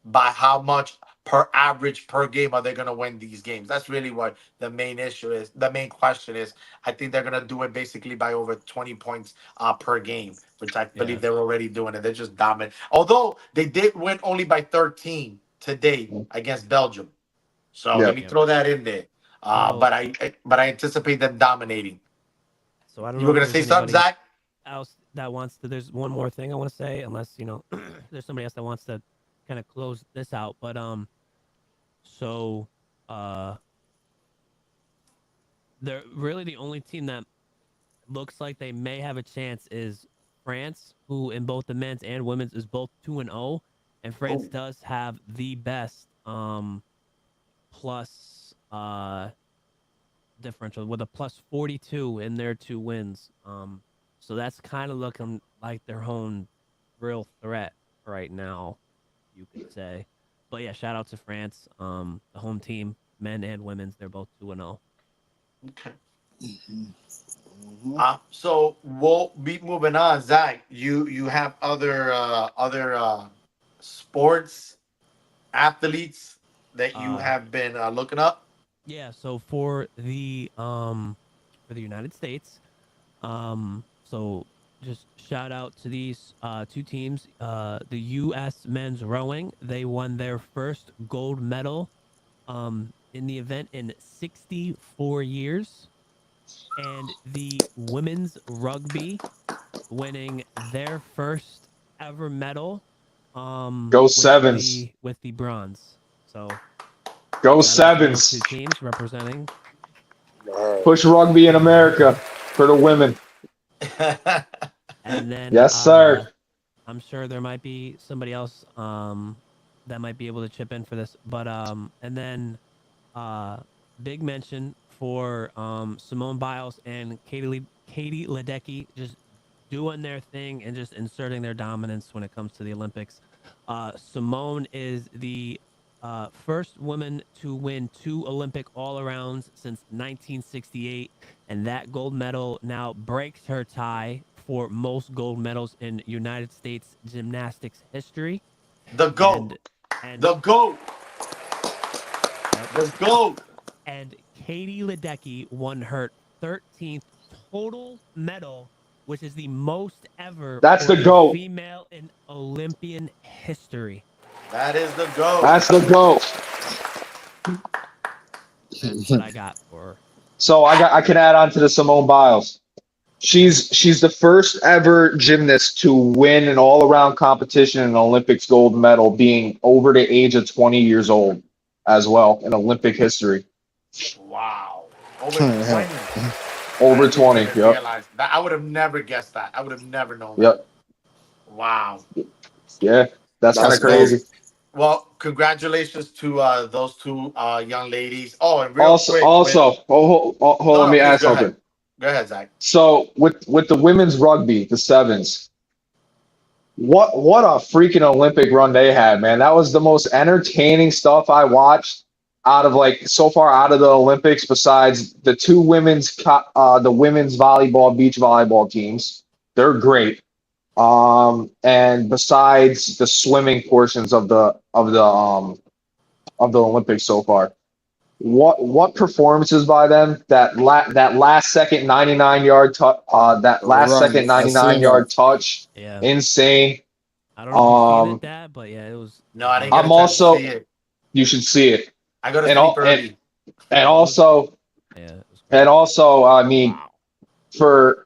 by how much per average per game are they going to win these games? That's really what the main issue is. The main question is, I think they're going to do it basically by over 20 points per game, which I believe they're already doing it. They're just dominant. Although they did win only by 13 today against Belgium. So let me throw that in there. But I anticipate them dominating. So I don't You know were if going to say there's something, anybody Zach? else. that wants to. There's one more thing I want to say, unless there's somebody else that wants to kind of close this out. But so uh, they're really the only team that looks like they may have a chance is France, who in both the men's and women's is both 2-0, and France does have the best plus differential with a plus 42 in their 2 wins. So that's kind of looking like their own real threat right now, you could say. But yeah, shout out to France, the home team, men and women's. They're both 2-0. Okay. Mhm. So we'll be moving on. Zach, you have other sports athletes that you Uh, have been looking up. Yeah, so for the United States, so just shout out to these two teams. The U.S. men's rowing, they won their first gold medal in the event in 64 years, and the women's rugby winning their first ever medal Go with Sevens. the bronze. So Go shout out to those two Sevens. teams representing. Push rugby in America for the women. And then Yes, sir. I'm sure there might be somebody else that might be able to chip in for this. But and then big mention for Simone Biles and Katie Ledecky just doing their thing and just inserting their dominance when it comes to the Olympics. Simone is the first woman to win 2 Olympic all-arounds since 1968, and that gold medal now breaks her tie for most gold medals in United States gymnastics history. The goat, And the goat, yep, the goat. and Katie Ledecky won her 13th total medal, which is the most ever That's for the a GOAT. female in Olympian history. That is the goat. That's the GOAT. That's what I got for her. So I can add on to the Simone Biles. She's the first ever gymnast to win an all-around competition in an Olympics gold medal, being over the age of 20 years old as well in Olympic history. Wow. Over 20. Over I didn't 20. even Yep. realize that. I would have never guessed that. I would have never known that. Yep. Wow. Yeah. That's kind That's of crazy. big. Well, congratulations to those two young ladies. Oh, and real Also, quick. hold on, let me please add go something. ahead. Go ahead, Zach. So with the women's rugby, the sevens, what a freaking Olympic run they had, man. That was the most entertaining stuff I watched out of like so far out of the Olympics, besides the two the women's volleyball, beach volleyball teams. They're great. And besides the swimming portions of the Olympics so far. What performances by them? That last second 99-yard Run, I seen yard that. touch, Yeah. insane. I don't know if you've seen Um, it, Dad, but yeah, it was. No, I didn't get I'm a chance also to see it. you should see it, I go to and sleep all early. and also Yeah, it was great. I mean for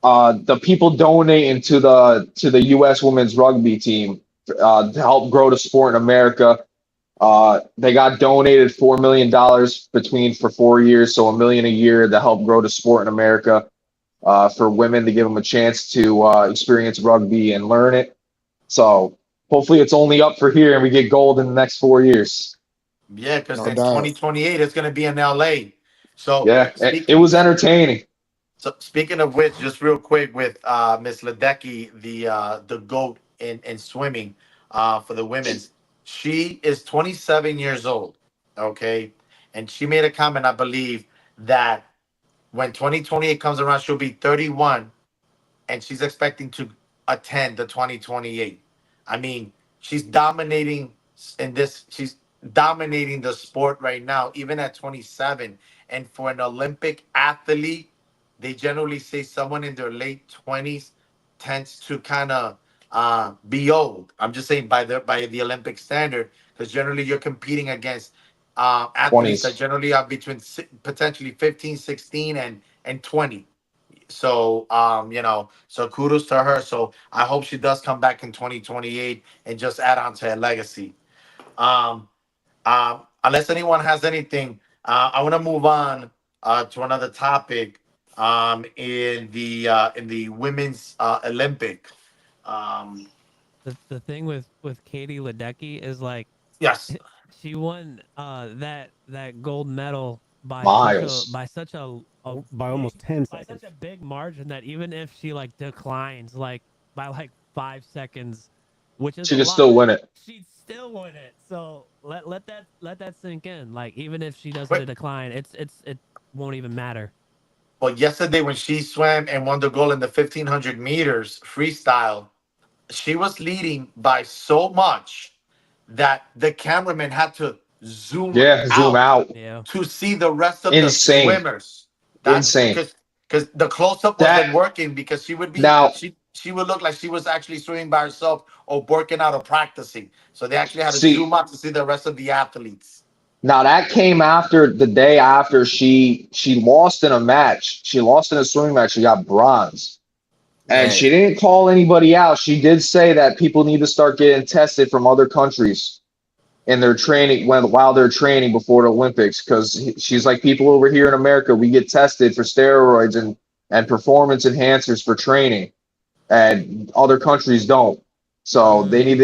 the people donating to the U.S. women's rugby team to help grow the sport in America. They got donated $4 million for 4 years, so $1 million a year to help grow the sport in America for women, to give them a chance to experience rugby and learn it. So hopefully it's only up for here and we get gold in the next 4 years. Yeah, because No in doubt. 2028 it's going to be in LA. So Yeah, it was entertaining. So speaking of which, just real quick with Miss Ledecky, the GOAT in swimming for the women's. She is 27 years old, okay? And she made a comment, I believe, that when 2028 comes around, she'll be 31 and she's expecting to attend the 2028. I mean, she's dominating in this. She's dominating the sport right now, even at 27. And for an Olympic athlete, they generally say someone in their late 20s tends to kind of be old. I'm just saying by the Olympic standard, because generally you're competing against athletes that 20s. generally are between potentially 15, 16, and 20. So so kudos to her. So I hope she does come back in 2028 and just add on to her legacy. Um, Unless anyone has anything, I want to move on to another topic. In the women's Olympic. Um, The thing with Katie Ledecky is like yes, she won that gold medal Miles. by such a by big almost 10 by such seconds. a big margin that even if she like declines like by like 5 seconds, which is She a could still lot, win it. she'd still win it. So let that sink in. Like even if she does hit a but decline, it won't even matter. well, yesterday when she swam and won the gold in the 1500 meters freestyle, she was leading by so much that the cameraman had to zoom Yeah, zoom out out. Yeah. to see the rest of the Insane. swimmers. That's Yep. Insane. because the close up wasn't That working because now she would look like she was actually swimming by herself or working out or practicing. So they actually had to see zoom out to see the rest of the athletes. now that came after the day after she lost in a match. She lost in a swimming match. She got bronze. And Man, she didn't call anybody out. She did say that people need to start getting tested from other countries in their training while they're training before the Olympics. Because she's like, people over here in America, we get tested for steroids and performance enhancers for training, and other countries don't. So they need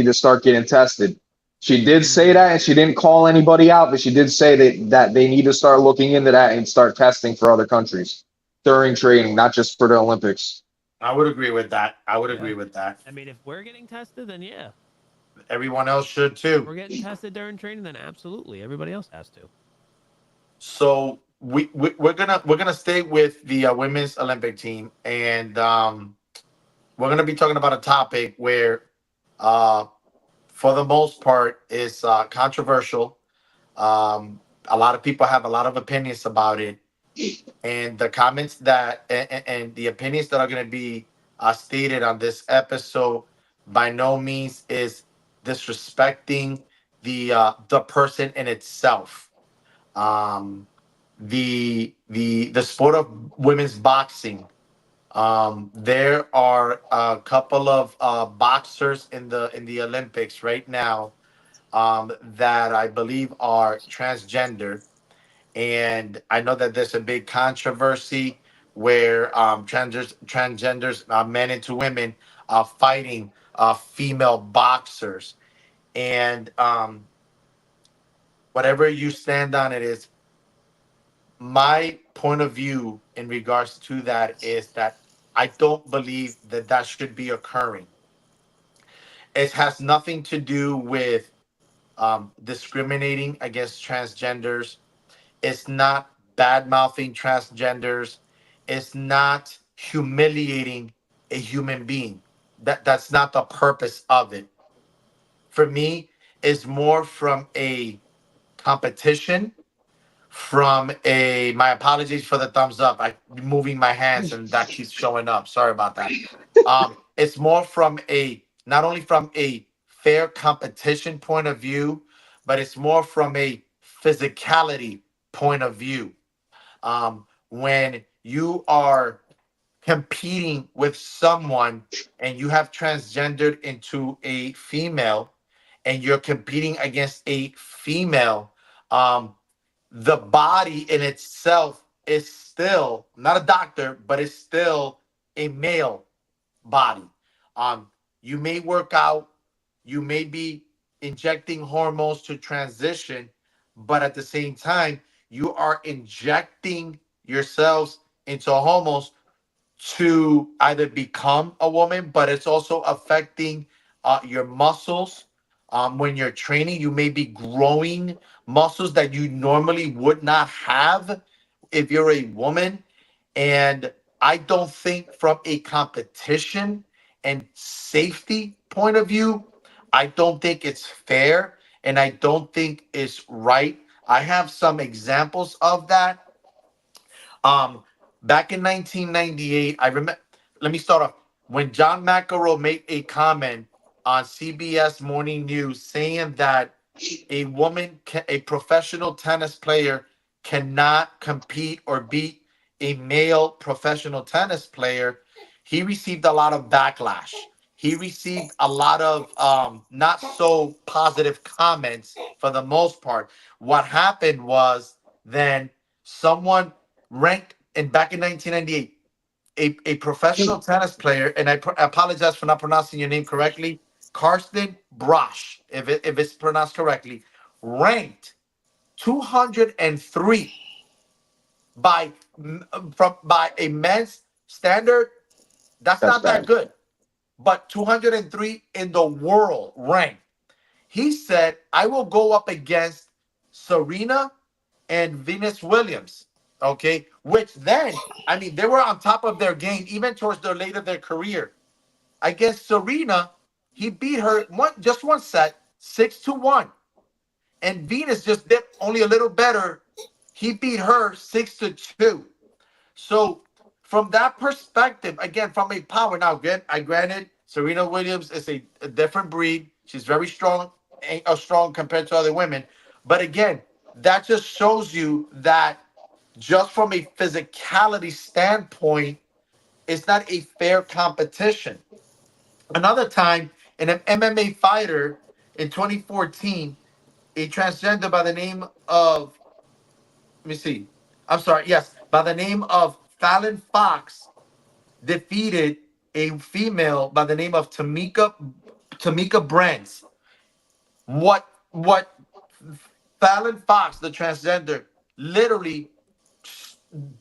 to start getting tested. She did say Mm. that, and she didn't call anybody out, but she did say that they need to start looking into that and start testing for other countries during training, not just for the Olympics. I would agree with that. I would Yeah. agree with that. I mean, if we're getting tested, then yeah. Everyone else should If too. we're getting tested during training, then absolutely everybody else has to. So we're gonna stay with the women's Olympic team, and we're gonna be talking about a topic where, uh, for the most part, is controversial. A lot of people have a lot of opinions about it, and the comments that and the opinions that are going to be stated on this episode by no means is disrespecting the person in itself. Um, the sport of women's boxing. There are a couple of boxers in the Olympics right now that I believe are transgender, and I know that there's a big controversy where transgenders, men into women, are fighting female boxers, and whatever you stand on, it is my point of view in regards to that is that I don't believe that that should be occurring. It has nothing to do with discriminating against transgenders. It's not bad mouthing transgenders. It's not humiliating a human being. That's not the purpose of it. For me, it's more from a competition, from a my apologies for the thumbs up. I moving my hands and that keeps showing up. Sorry about that. It's more from a not only from a fair competition point of view, but it's more from a physicality point of view. When you are competing with someone and you have transgendered into a female and you're competing against a female, um, the body in itself is still not a doctor, but it's still a male body. Um, you may work out, you may be injecting hormones to transition, but at the same time, you are injecting yourselves into hormones to either become a woman, but it's also affecting your muscles. When you're training, you may be growing muscles that you normally would not have if you're a woman. And I don't think from a competition and safety point of view, I don't think it's fair and I don't think it's right. I have some examples of that. um, Back in 1998, I remember. Let me start off. When John McEnroe made a comment on CBS Morning News saying that a professional tennis player, cannot compete or beat a male professional tennis player, he received a lot of backlash. He received a lot of not so positive comments for the most part. What happened was then someone ranked in back in 1998 a professional tennis player, and I apologize for not pronouncing your name correctly, Karsten Brosh, if it's pronounced correctly, ranked 203 by by a men's standard. That's That's not that bad. good, but 203 in the world ranked. He said, "I will go up against Serena and Venus Williams." Okay, which then, I mean, they were on top of their game even towards the late of their career. Against Serena, he beat her just one set, 6-1. And Venus just did only a little better. He beat her 6-2. So from that perspective, again, from a power, now again, I granted Serena Williams is a different breed. She's very strong, strong compared to other women. But again, that just shows you that just from a physicality standpoint, it's not a fair competition. Another time, an MMA fighter in 2014, a transgender by the name of, let me see, I'm sorry, yes, by the name of Fallon Fox defeated a female by the name of Tamika Brands. What Fallon Fox, the transgender, literally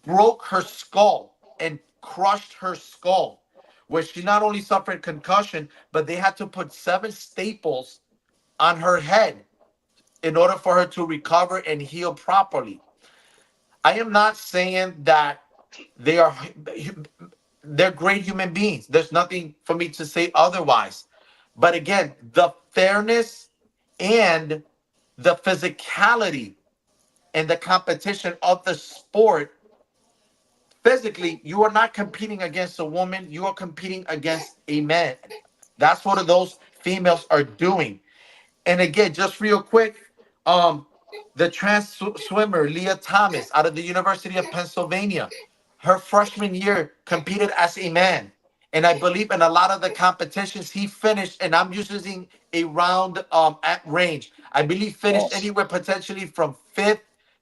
broke her skull and crushed her skull, where she not only suffered concussion, but they had to put 7 staples on her head in order for her to recover and heal properly. I am not saying that they are they're great human beings. There's nothing for me to say otherwise. But again, the fairness and the physicality and the competition of the sport, physically, you are not competing against a woman, you are competing against a man. That's what those females are doing. And again, just real quick, um, the swimmer Leah Thomas out of the University of Pennsylvania, her freshman year competed as a man. And I believe in a lot of the competitions he finished, and I'm using a round at range. I believe finished False. anywhere potentially from 5th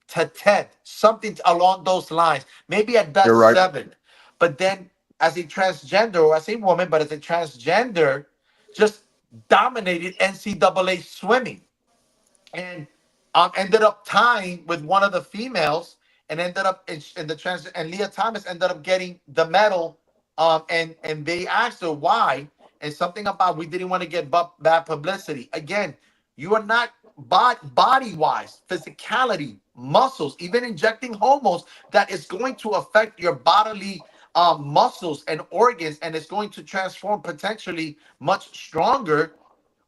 to 10th, something along those lines. Maybe at You're best right. 7th. But then as a transgender, or as a woman, but as a transgender, just dominated NCAA swimming, and ended up tying with one of the females, and ended up in the trans. And Leah Thomas ended up getting the medal. And they asked her why, and something about we didn't want to get bad publicity. Again, you are not body wise, physicality, muscles, even injecting hormones that is going to affect your bodily muscles and organs, and it's going to transform potentially much stronger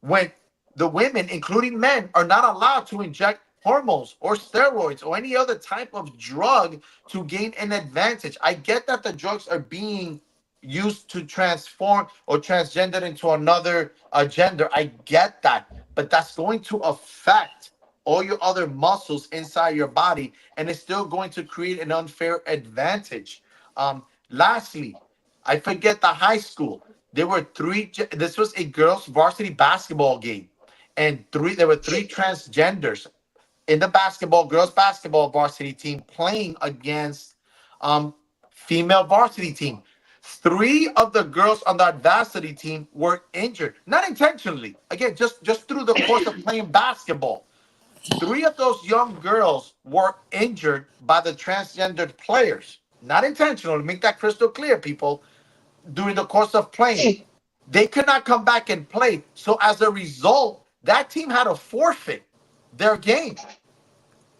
when the women, including men, are not allowed to inject hormones or steroids or any other type of drug to gain an advantage. I get that the drugs are being used to transform or transgender into another gender. I get that. But that's going to affect all your other muscles inside your body, and it's still going to create an unfair advantage. Lastly, I forget the high school. There were this was a girls' varsity basketball game, and there were 3 transgenders in the girls basketball varsity team playing against um female varsity team. 3 of the girls on that varsity team were injured, not intentionally. Again, just through the course of playing basketball. 3 of those young girls were injured by the transgendered players, not intentional. To make that crystal clear, people, during the course of playing, they could not come back and play. So as a result, that team had to forfeit their game.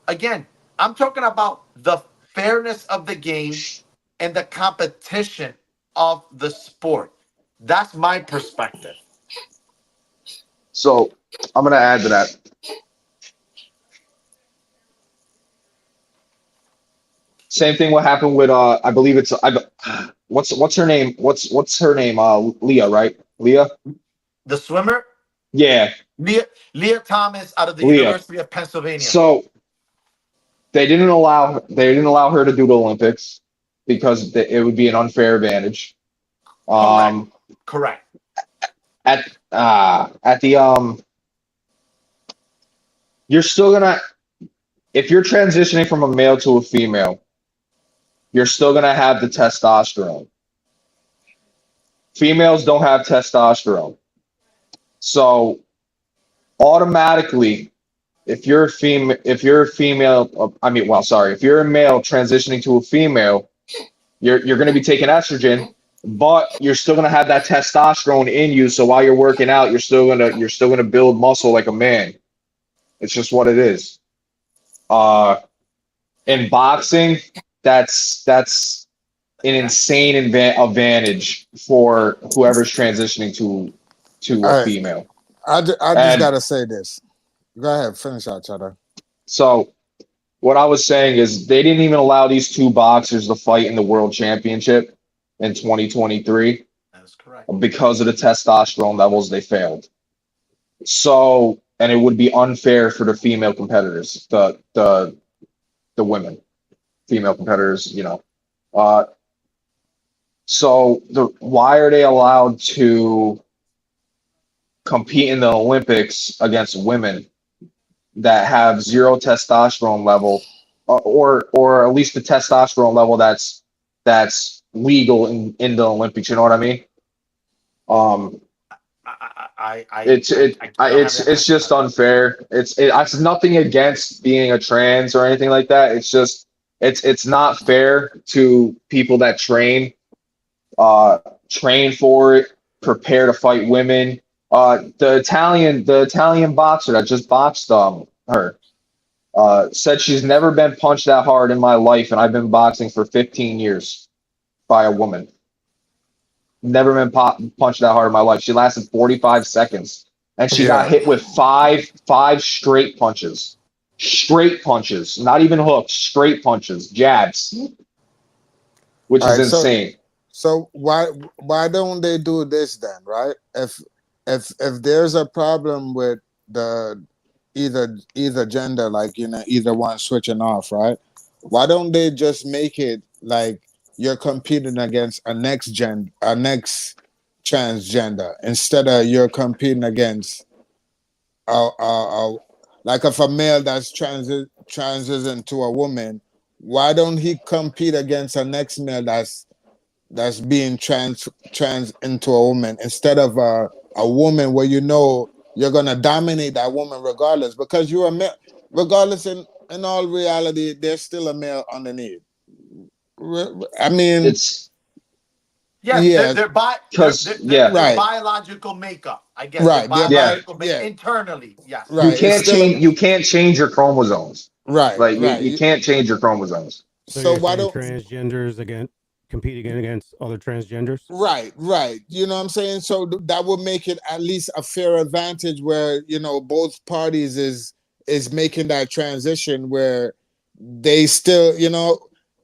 Again, I'm talking about the fairness of the game and the competition of the sport. That's my perspective. So I'm gonna add to that. Same thing. What happened with I believe it's what's her name? What's her name? Leah, right? Leah. The swimmer, Yeah, Leah Thomas out of the Leah. University of Pennsylvania. So they didn't allow her to do the Olympics. because it would be an unfair advantage. Um, Correct. at the you're still gonna, if you're transitioning from a male to a female, you're still gonna have the testosterone. Females don't have testosterone. So automatically, if you're a female, if you're a male transitioning to a female, you're going to be taking estrogen, but you're still going to have that testosterone in you. So while you're working out, you're still gonna build muscle like a man. It's just what it is. In boxing, that's an insane advantage for whoever's transitioning to All a right. female. I just And gotta say this. Go ahead, finish out, Cheddar. so what I was saying is they didn't even allow these two boxers to fight in the world championship in 2023 That's correct. because of the testosterone levels. They failed. So, and it would be unfair for the female competitors, the women, female competitors, so why are they allowed to compete in the Olympics against women that have zero testosterone level, or at least the testosterone level that's legal in the Olympics? You know what I mean? It's just unfair. It's nothing against being a trans or anything like that. It's just it's not fair to people that train for it, prepare to fight women. The Italian boxer that just boxed her said she's never been punched that hard in my life, and I've been boxing for 15 years by a woman. Never been punched that hard in my life. She lasted 45 seconds, and she got hit with five straight punches, not even hooks, straight punches, jabs, which is insane. So why don't they do this then, right? If there's a problem with the either gender, like either one switching off, right? Why don't they just make it like you're competing against a next transgender instead of you're competing against like if a male that's transition to a woman, why don't he compete against a next male that's being trans into a woman instead of a woman where you're gonna dominate that woman regardless, because you're a male. Regardless, in all reality, there's still a male underneath. I mean, It's their right. biological makeup, I guess. Right. Internally, yes. Right. You can't change your chromosomes. Right. Like right. you can't change your chromosomes. So why saying don't transgenders competing against other transgenders? Right. You know what I'm saying? So that would make it at least a fair advantage where both parties is making that transition where they still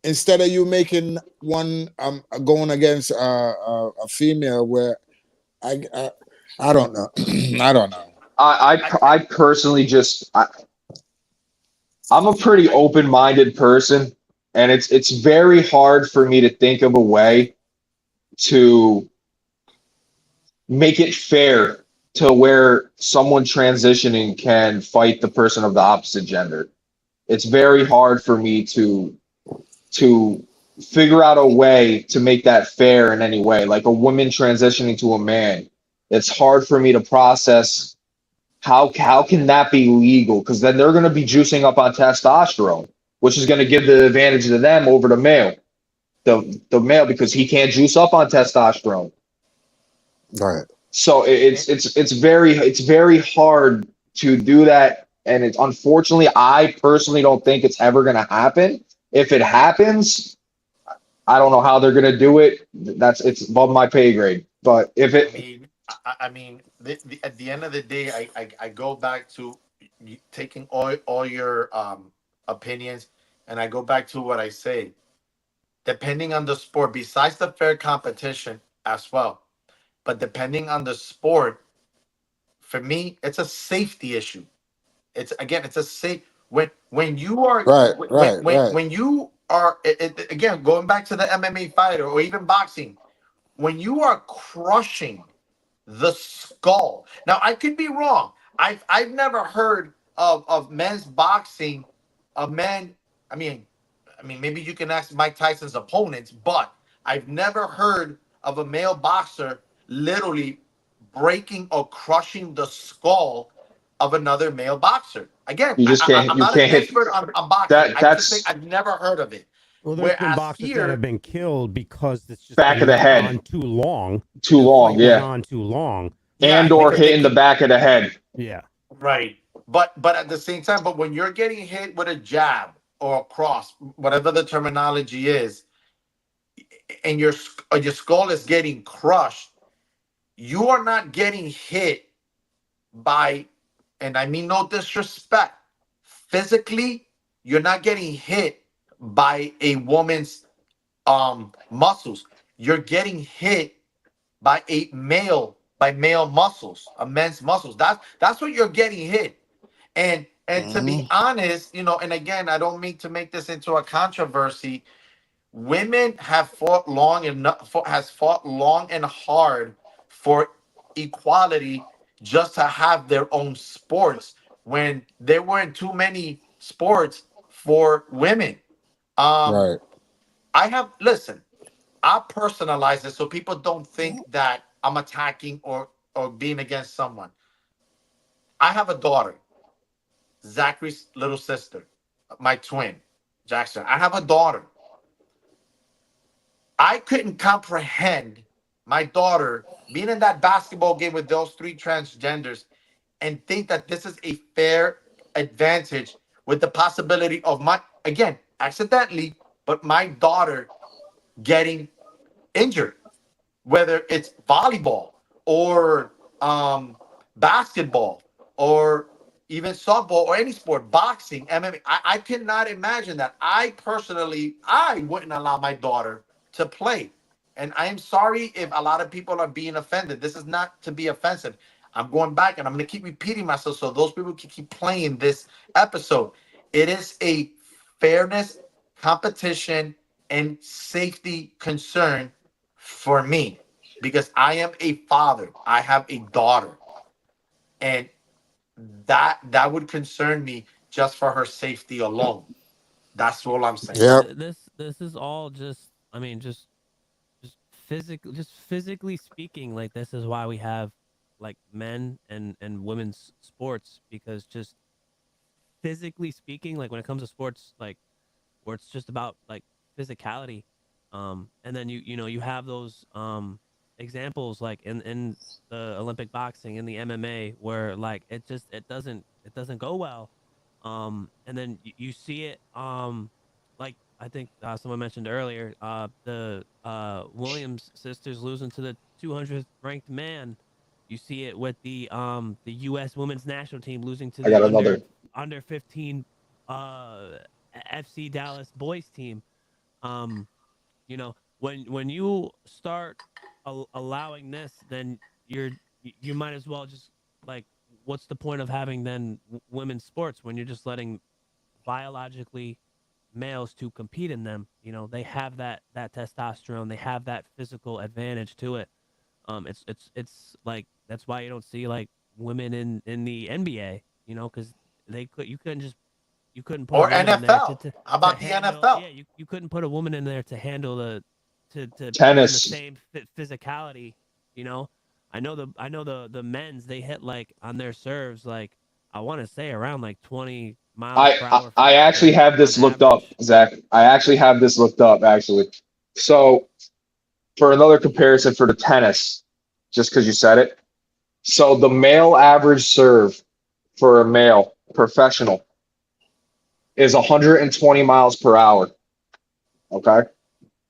instead of you making one going against a female where I don't know. I don't know. I personally I'm a pretty open-minded person, and it's very hard for me to think of a way to make it fair to where someone transitioning can fight the person of the opposite gender. It's very hard for me to figure out a way to make that fair in any way. Like a woman transitioning to a man, it's hard for me to process how can that be legal? Because then they're going to be juicing up on testosterone, which is going to give the advantage to them over the male. The male, because he can't juice up on testosterone. Right. So it's very hard to do that, and it's unfortunately, I personally don't think it's ever going to happen. If it happens, I don't know how they're going to do it. It's above my pay grade. But if it, I mean, at the end of the day, I go back to taking all your opinions, and I go back to what I say. Depending on the sport, besides the fair competition as well, but depending on the sport, for me, it's a safety issue. It's a safe when you are right. when you again, going back to the MMA fighter or even boxing, when you are crushing the skull. Now, I could be wrong. I've never heard of men's boxing, a man. I mean, maybe you can ask Mike Tyson's opponents, but I've never heard of a male boxer literally breaking or crushing the skull of another male boxer. Again, You just can't I'm you not an can't hit expert on boxing. that. I'm just saying That's I've never heard of it. Well, there's been Whereas boxers that have here, been killed because it's just back been of the went head on too long. too The long. fight went Yeah, on too long. yeah, and or because they hitting the keep back of the head. Yeah. right. But at the same time, but when you're getting hit with a jab or a cross, whatever the terminology is, and your skull is getting crushed, you are not getting hit by, and I mean no disrespect, physically, you're not getting hit by a woman's muscles. You're getting hit by male muscles, a men's muscles. That's what you're getting hit. And to be Mhm. honest, and again, I don't mean to make this into a controversy. Women have fought long enough, has fought long and hard for equality just to have their own sports when there weren't too many sports for women. Um, Right. I have listen. I personalize it so people don't think that I'm attacking or being against someone. I have a daughter, Zachary's little sister, my twin, Jackson. I have a daughter. I couldn't comprehend my daughter being in that basketball game with those three transgenders and think that this is a fair advantage with the possibility of my, again, accidentally, but my daughter getting injured, whether it's volleyball or basketball or even softball or any sport, boxing, MMA. I cannot imagine that. I personally, I wouldn't allow my daughter to play. And I am sorry if a lot of people are being offended. This is not to be offensive. I'm going back and I'm going to keep repeating myself so those people can keep playing this episode. It is a fairness, competition, and safety concern for me because I am a father. I have a daughter, and that would concern me just for her safety alone. That's all I'm saying. Yep. This is all just, I mean, just physically speaking, like this is why we have like men and women's sports, because just physically speaking, like when it comes to sports, like where it's just about like physicality, and then you have those examples like in the Olympic boxing, in the MMA, where like it doesn't go well, and then you see it, like I think someone mentioned earlier, the Williams sisters losing to the 200th ranked man. You see it with the U.S. women's national team losing to I the got another. under 15 uh FC Dallas boys team. Um, when you start allowing this, then you might as well just like, what's the point of having then women's sports when you're just letting biologically males to compete in them? They have that testosterone, they have that physical advantage to it. It's like that's why you don't see like women in the NBA, because you couldn't put a Or woman in there NFL. How to about the handle, NFL? yeah, you couldn't put a woman in there to handle to be in the Tennis. same physicality. you know I know the men's, they hit like on their serves, like I want to say around like 20 miles I, per I hour I actually faster have on this looked up, average. Zach. I actually have this looked up actually. So for another comparison for the tennis, just because you said it. So the male average serve for a male professional is 120 miles per hour. Okay.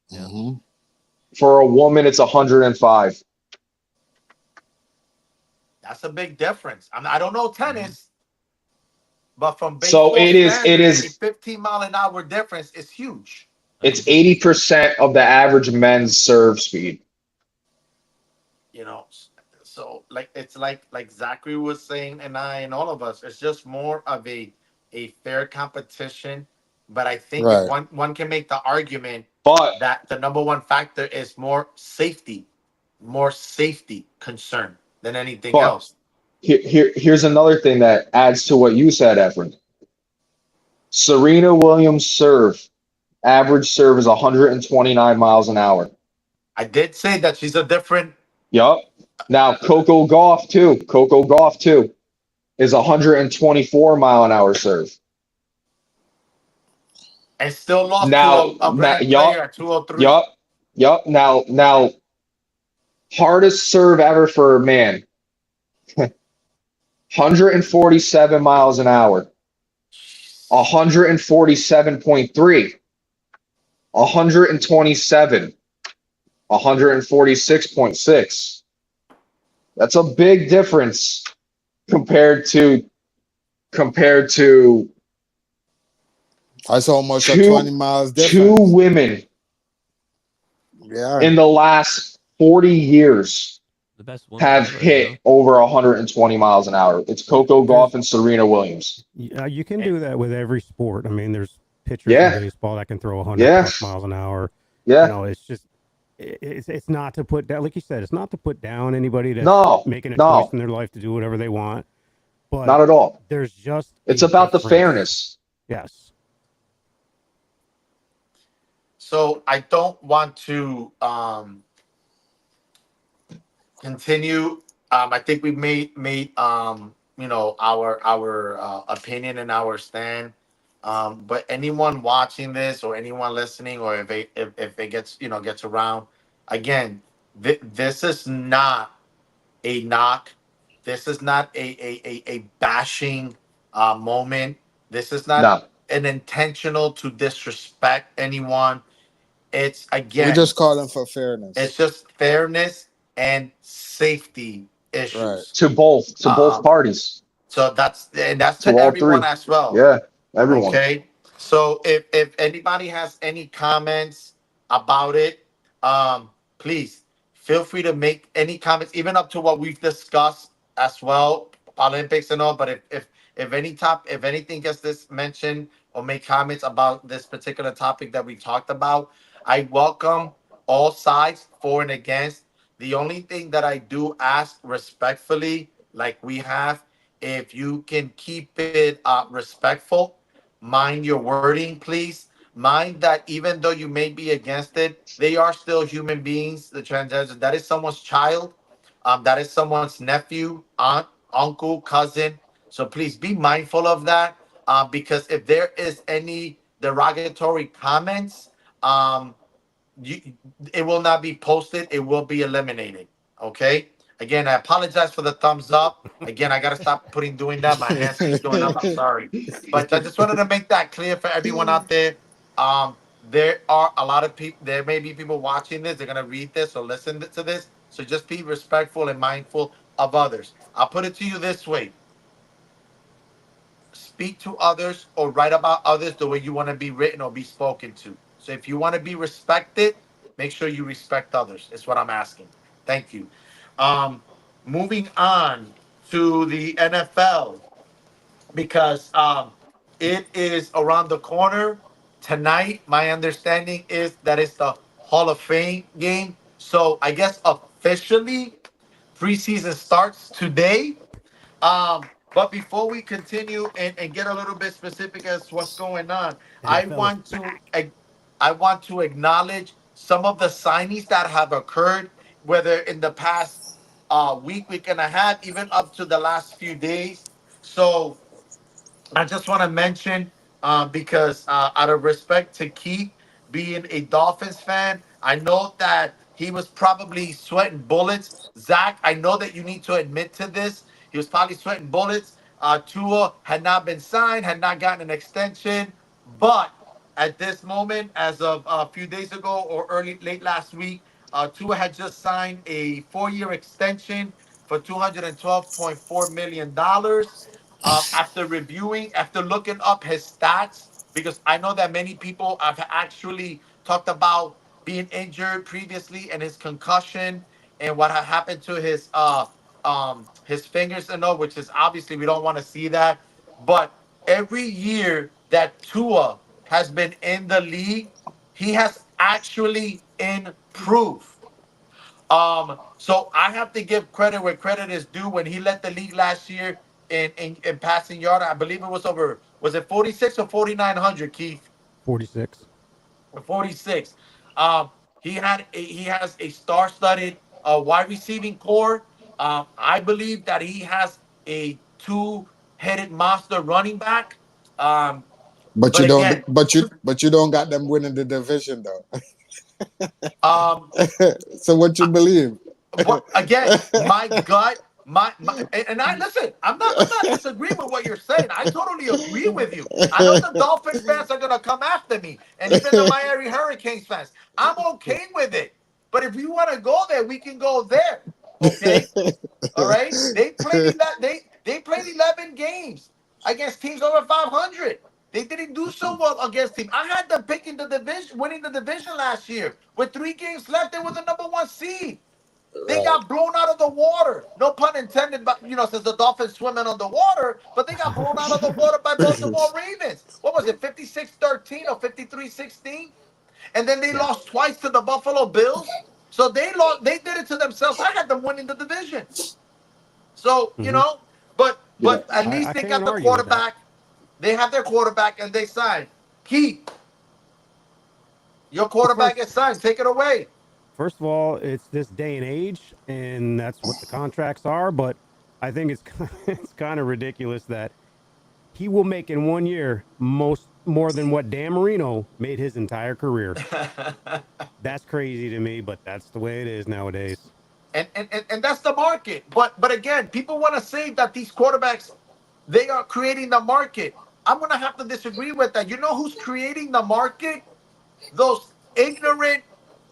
Yeah. Mhm. For a woman, it's 105. That's a big difference. I don't know Mhm. tennis, but from So baseball it is, it standards, a is, 15-mile-an-hour difference is huge. it's Um, 80% of the average men's serve speed. You know, so like it's like Zachary was saying, and I and all of us, it's just more of a fair competition but I think if Right. one can make the argument But that the number one factor is more safety concern than anything but else. here's another thing that adds to what you said, Efren. Serena Williams' average serve is 129 miles an hour. I did say that she's a different Yup. Now Coco Golf too is 124 mile an hour serve. and still lost to Now, a ranked player at 203. yup, yup. Now, hardest serve ever for a man, 147 miles an hour, 147.3, 127, 146.6. That's a big difference compared to compared to That's almost a two 20 miles two difference. women Yeah. in the last 40 years The best woman have ever, hit over 120 miles an hour. It's Coco Golf and Serena Williams. You can do that with every sport. I mean, there's pitchers Yeah. in baseball that can throw 100 Yeah. plus miles an hour. Yeah. It's just it's not to put down, like you said, it's not to put down anybody that's No. making a No. choice in their life to do whatever they want. But Not at all. there's just It's a about the difference. fairness. Yes. So I don't want to continue. I think we made our opinion and our stand. But anyone watching this or anyone listening, or if it gets around, again, this is not a knock. This is not a bashing moment. This is not No. an intentional to disrespect anyone. It's We're again, just calling for it's fairness. just fairness and safety Right. issues. To both Um, parties. so that's To to all everyone three. as well. Yeah. Everyone. Okay. So if anybody has any comments about it, please feel free to make any comments, even up to what we've discussed as well, Olympics and all. But if anything gets this mentioned or make comments about this particular topic that we talked about, I welcome all sides for and against. The only thing that I do ask respectfully, like we have, if you can keep it respectful, mind your wording, please. Mind that even though you may be against it, they are still human beings. The transgenders, that is someone's child, that is someone's nephew, aunt, uncle, cousin. So please be mindful of that, because if there is any derogatory comments, um, you, it will not be posted. It will be eliminated. Okay. Again, I apologize for the thumbs up. Again, I gotta stop doing that. My hands keep going up. I'm sorry, but I just wanted to make that clear for everyone out there. There are a lot of people. There may be people watching this. They're gonna read this or listen to this. So just be respectful and mindful of others. I'll put it to you this way: speak to others or write about others the way you want to be written or be spoken to. So if you want to be respected, make sure you respect others. Is what I'm asking. Thank you. Um, moving on to the NFL, because it is around the corner tonight. My understanding is that it's the Hall of Fame game. So I guess officially preseason starts today. But before we continue and get a little bit specific as what's going on, I NFL is want to back. I want to acknowledge some of the signings that have occurred, whether in the past week and a half, even up to the last few days. So I just want to mention, because out of respect to Keith, being a Dolphins fan, I know that he was probably sweating bullets. Zach, I know that you need to admit to this. He was probably sweating bullets. Tua had not been signed, had not gotten an extension, but at this moment, as of a few days ago or late last week, Tua had just signed a 4-year extension for $212.4 million. After looking up his stats, because I know that many people have actually talked about being injured previously and his concussion and what had happened to his fingers and all, which is obviously we don't want to see that. But every year that Tua has been in the league, he has actually improved. So I have to give credit where credit is due. When he led the league last year in passing yard, I believe it was over. Was it 46 or 4,900, Keith? 46. 46. Um, he has a star-studded wide receiving core. I believe that he has a two-headed monster running back. Um, But but you don't. again, But you don't got them winning the division though. um, So what you believe? what again? My gut, my and I listen. I'm not disagreeing with what you're saying. I totally agree with you. I know the Dolphins fans are gonna come after me, and even the Miami Hurricanes fans. I'm okay with it. But if you want to go there, we can go there. Okay, all right. They played 11 games against teams over 500. They didn't do so well against teams. I had them picking the division, winning the division last year. With 3 games left, they were the number one seed. They Right. got blown out of the water. No pun intended, but since the Dolphins swimming on the water, but they got blown out of the water by Baltimore Ravens. What was it, 56-13 or 53-16? And then they Yeah. lost twice to the Buffalo Bills. So they lost. They did it to themselves. I had them winning the division. So Mhm. Yeah. but at least I they can't got the argue with that. quarterback. They have their quarterback and they signed. Keith, your quarterback is signed. Take it away. First of all, it's this day and age, and that's what the contracts are. But I think it's it's kind of ridiculous that he will make in 1 year more than what Dan Marino made his entire career. That's crazy to me, but that's the way it is nowadays. And that's the market. But again, people want to say that these quarterbacks, they are creating the market. I'm gonna have to disagree with that. You know who's creating the market? Those ignorant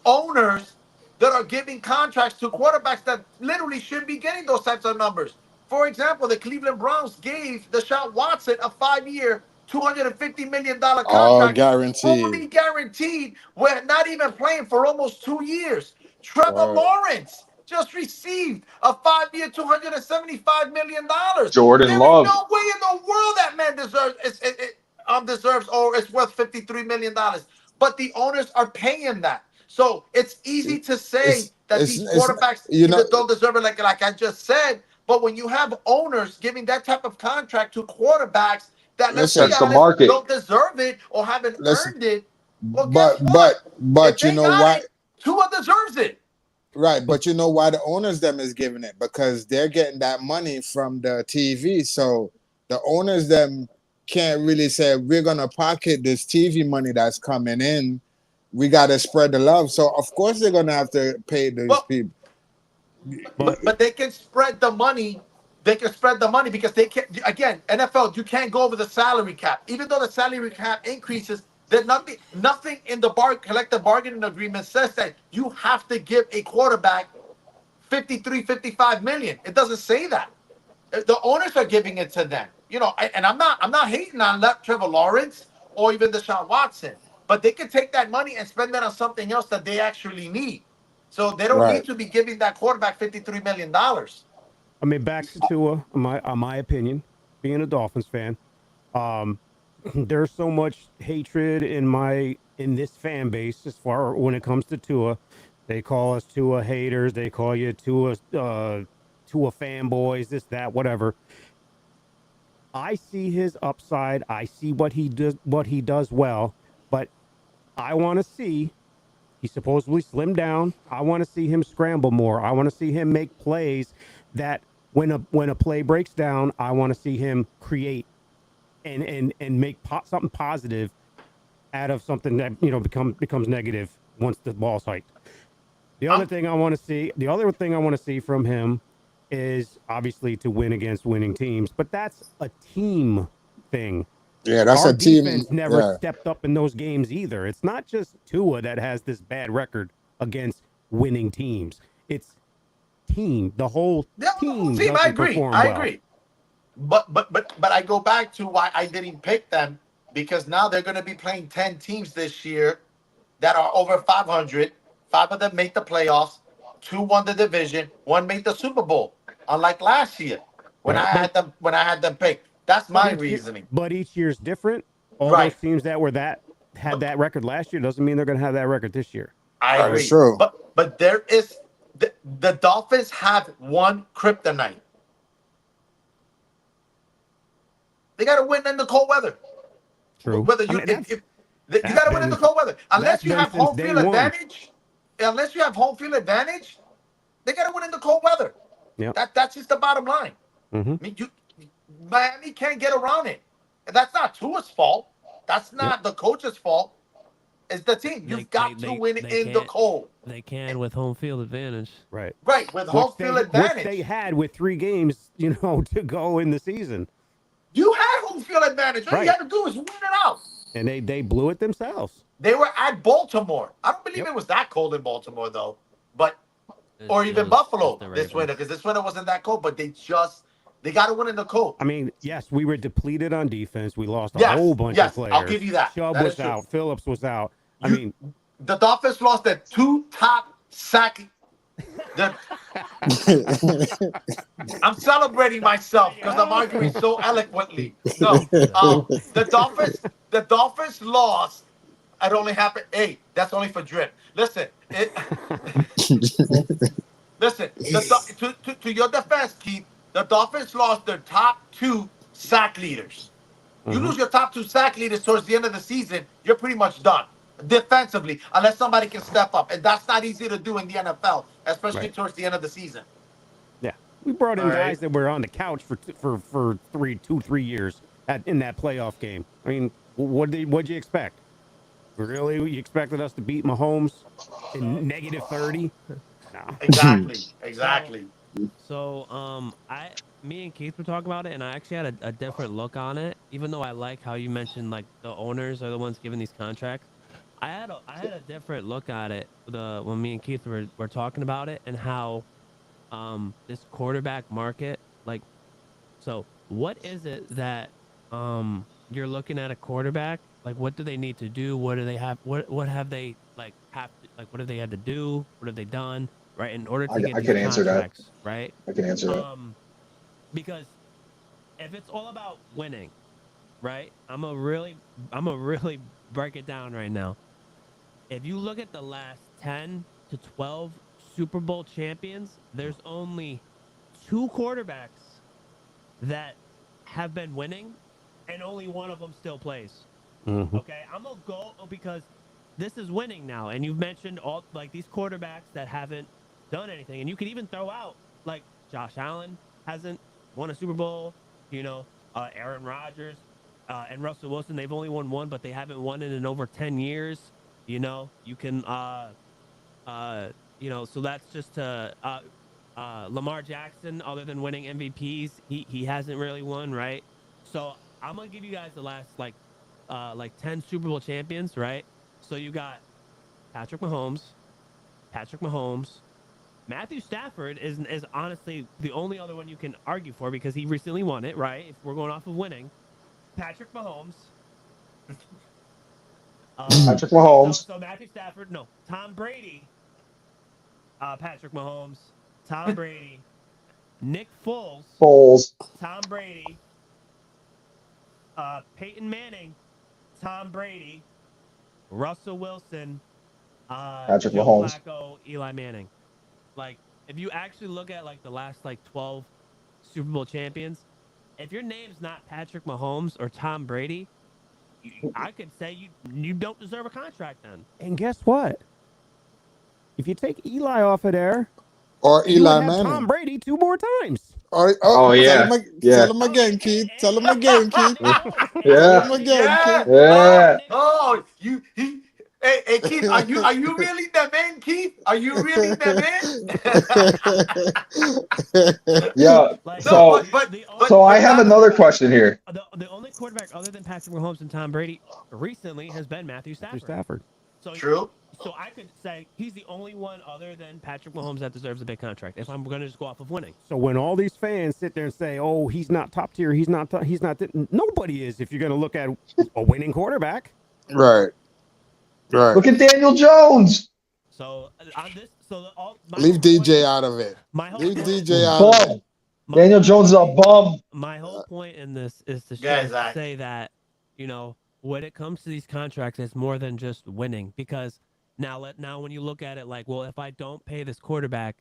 owners that are giving contracts to quarterbacks that literally should be getting those types of numbers. For example, the Cleveland Browns gave Deshaun Watson a 5-year, $250 million All contract, guaranteed. fully guaranteed. We're not even playing for almost 2 years. Trevor Right. Lawrence just received a 5-year, $275 million. Jordan There ain't Love. no way in the world that man deserves or is worth $53 million. But the owners are paying that. So it's easy to say that these It's quarterbacks you know. either don't deserve it, like I just said. But when you have owners giving that type of contract to quarterbacks that, let's be Listen. That's the honest, market. don't deserve it or haven't Listen. earned it, well, guess But what? If you they know got why? it, Tua deserves it. Right, but you know why the owners them is giving it, because they're getting that money from the TV. So the owners them can't really say we're gonna pocket this TV money that's coming in. We gotta spread the love. So of course they're gonna have to pay these Well, people. But but they can spread the money. They can spread the money because they can't. Again, NFL, you can't go over the salary cap. Even though the salary cap increases, there's nothing in the collective bargaining agreement says that you have to give a quarterback 53, 55 million. It doesn't say that. The owners are giving it to them. And I'm not hating on Trevor Lawrence or even Deshaun Watson, but they could take that money and spend it on something else that they actually need. So they don't Right. need to be giving that quarterback $53 million. I mean, back to Tua, my opinion, being a Dolphins fan, um, there's so much hatred in this fan base as far when it comes to Tua. They call us Tua haters. They call you Tua fanboys. This, that, whatever. I see his upside. I see what he does well, but I want to see. He supposedly slimmed down. I want to see him scramble more. I want to see him make plays that when a play breaks down, I want to see him create and make something positive out of something that becomes negative once the ball's hiked. The other thing I want to see from him is obviously to win against winning teams, but that's a team thing. Yeah, that's Our a team. defense never Yeah. stepped up in those games either. It's not just Tua that has this bad record against winning teams. It's the whole team Team, I doesn't agree. perform I well. agree. But I go back to why I didn't pick them, because now they're going to be playing 10 teams this year that are over 500. 5 of them make the playoffs. 2 won the division. 1 made the Super Bowl. Unlike last year when Right. I had them picked. That's my But reasoning. But each year's different. All Right. those teams that were that had that record last year doesn't mean they're going to have that record this year. I That agree. is true. But there is the Dolphins have one kryptonite. They got to win in the cold weather. True. Whether you I mean, that's- you got to win in the been- cold weather. Unless that's you been have since home day field one. advantage. Unless you have home field advantage, they got to win in the cold weather. Yep. That's just the bottom line. Mhm. I mean, Miami can't get around it. And that's not Tua's fault. That's not the coach's fault. It's the team. You've got to win they in the can't. cold. They can with home field advantage. Right. Right, with home field Which advantage. they had with 3 games, to go in the season. You had home field advantage. All you Right. had to do is win it out. And they blew it themselves. They were at Baltimore. I don't believe Yep. it was that cold in Baltimore, though. But It's- or it even was Buffalo just the this Ravens. winter, because this winter wasn't that cold. But they got to win in the cold. I mean, yes, we were depleted on defense. We lost a Yes, whole bunch yes, of players. I'll give you that. Chubb That is was true. out. Phillips was out. I You- mean, The Dolphins lost their 2 top sack. I'm celebrating myself because I'm arguing so eloquently. No, the Dolphins lost. It only happened. Hey, that's only for drip. Listen, listen. To your defense, Keith, the Dolphins lost their top 2 sack leaders. You lose your top 2 sack leaders towards the end of the season, you're pretty much done defensively, unless somebody can step up, and that's not easy to do in the NFL, especially Right. towards the end of the season. yeah, we brought in All right. guys that were on the couch for 3 years in that playoff game. I mean, what'd you expect? Really, you expected us to beat Mahomes in -30? No. Exactly. So, me and Keith were talking about it, and I actually had a different look on it. Even though I like how you mentioned like the owners are the ones giving these contracts, I had a different look at it. When me and Keith were talking about it and how, this quarterback market, like, so what is it that you're looking at a quarterback? Like, what do they need to do? What do they have? What have they what have they had to do? What have they done? Right, in order to I get these can answer that. contracts, right? I can answer that. Because if it's all about winning, right? I'm a really break it down right now. If you look at the last 10 to 12 Super Bowl champions, there's only 2 quarterbacks that have been winning, and only one of them still plays. Mhm. Okay, I'm gonna go because this is winning now, and you've mentioned all like these quarterbacks that haven't done anything, and you could even throw out like Josh Allen hasn't won a Super Bowl, Aaron Rodgers and Russell Wilson. They've only won 1, but they haven't won it in over 10 years. You can so that's just Lamar Jackson. Other than winning MVPs, he hasn't really won, right? So I'm gonna give you guys the last like 10 Super Bowl champions, right? So you got Patrick Mahomes. Matthew Stafford is honestly the only other one you can argue for because he recently won it, right? If we're going off of winning, Patrick Mahomes. Patrick Mahomes. So Matthew Stafford, no, Tom Brady. Patrick Mahomes, Tom Brady, Nick Foles. Tom Brady, Peyton Manning, Tom Brady, Russell Wilson, Patrick Joe Mahomes. Flacco, Eli Manning. Like, if you actually look at like the last 12 Super Bowl champions, if your name's not Patrick Mahomes or Tom Brady, I could say you don't deserve a contract then. And guess what? If you take Eli off of there, Or you Eli would have Tom Manning. Brady 2 more times. Oh, yeah. Tell him again, Keith. Tell him again, Keith. Yeah. Tell him again, Yeah. Keith. Yeah. Oh, hey, Keith, are you really the man, Keith? Are you really the man? Yeah. Like, So- So I have another question here. The only quarterback other than Patrick Mahomes and Tom Brady recently has been Matthew Matthew Stafford. Stafford. True. So I could say he's the only one other than Patrick Mahomes that deserves a big contract. If I'm going to just go off of winning, So when all these fans sit there and say, "Oh, he's not top tier. He's not. Nobody is." If you're going to look at a winning quarterback, Right. Right. Look at Daniel Jones. so on this, Leave DJ out of it. My whole Leave point, DJ out of Bum. it. Daniel Jones is a bum. My whole point in this is to Yeah, Zach. say that when it comes to these contracts, it's more than just winning because now when you look at it like, well, if I don't pay this quarterback,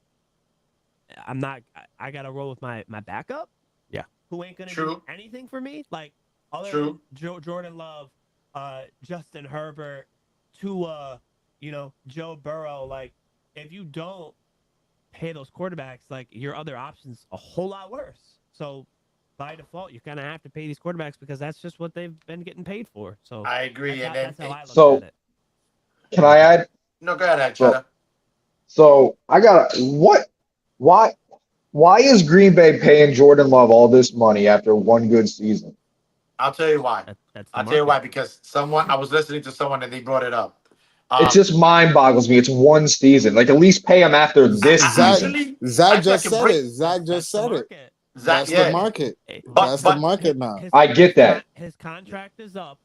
I gotta roll with my backup. Yeah. Who ain't gonna True. do anything for me? Like other True. than Jordan Love, Justin Herbert, Tua, Joe Burrow. Like if you don't pay those quarterbacks, like your other options a whole lot worse. So by default, you kind of have to pay these quarterbacks because that's just what they've been getting paid for. So I agree. that's how I look So- at it. Can I add? No, go ahead, So- Cheddar. So I got why is Green Bay paying Jordan Love all this money after one good season? I'll tell you why. That's the I'll tell you why. market. Because I was listening to someone and they brought it up. It just mind boggles me. It's one season. Like at least pay him after this season. Actually, Zach I just can said break- it. Zach That's just the said it. market. Zach, That's yeah. the market. But- That's but- the market now. I get that. His contract is up,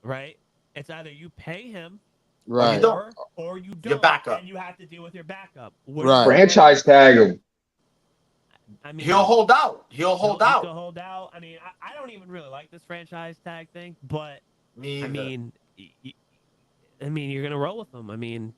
right? It's either you pay him Right. don't. or you don't, Your backup. and you have to deal with your backup. Right. Franchise tag him. I mean, He'll hold out. He'll hold he out. could hold out. I mean, I don't even really like this franchise tag thing, but Me I either. mean, you're gonna roll with him. I mean,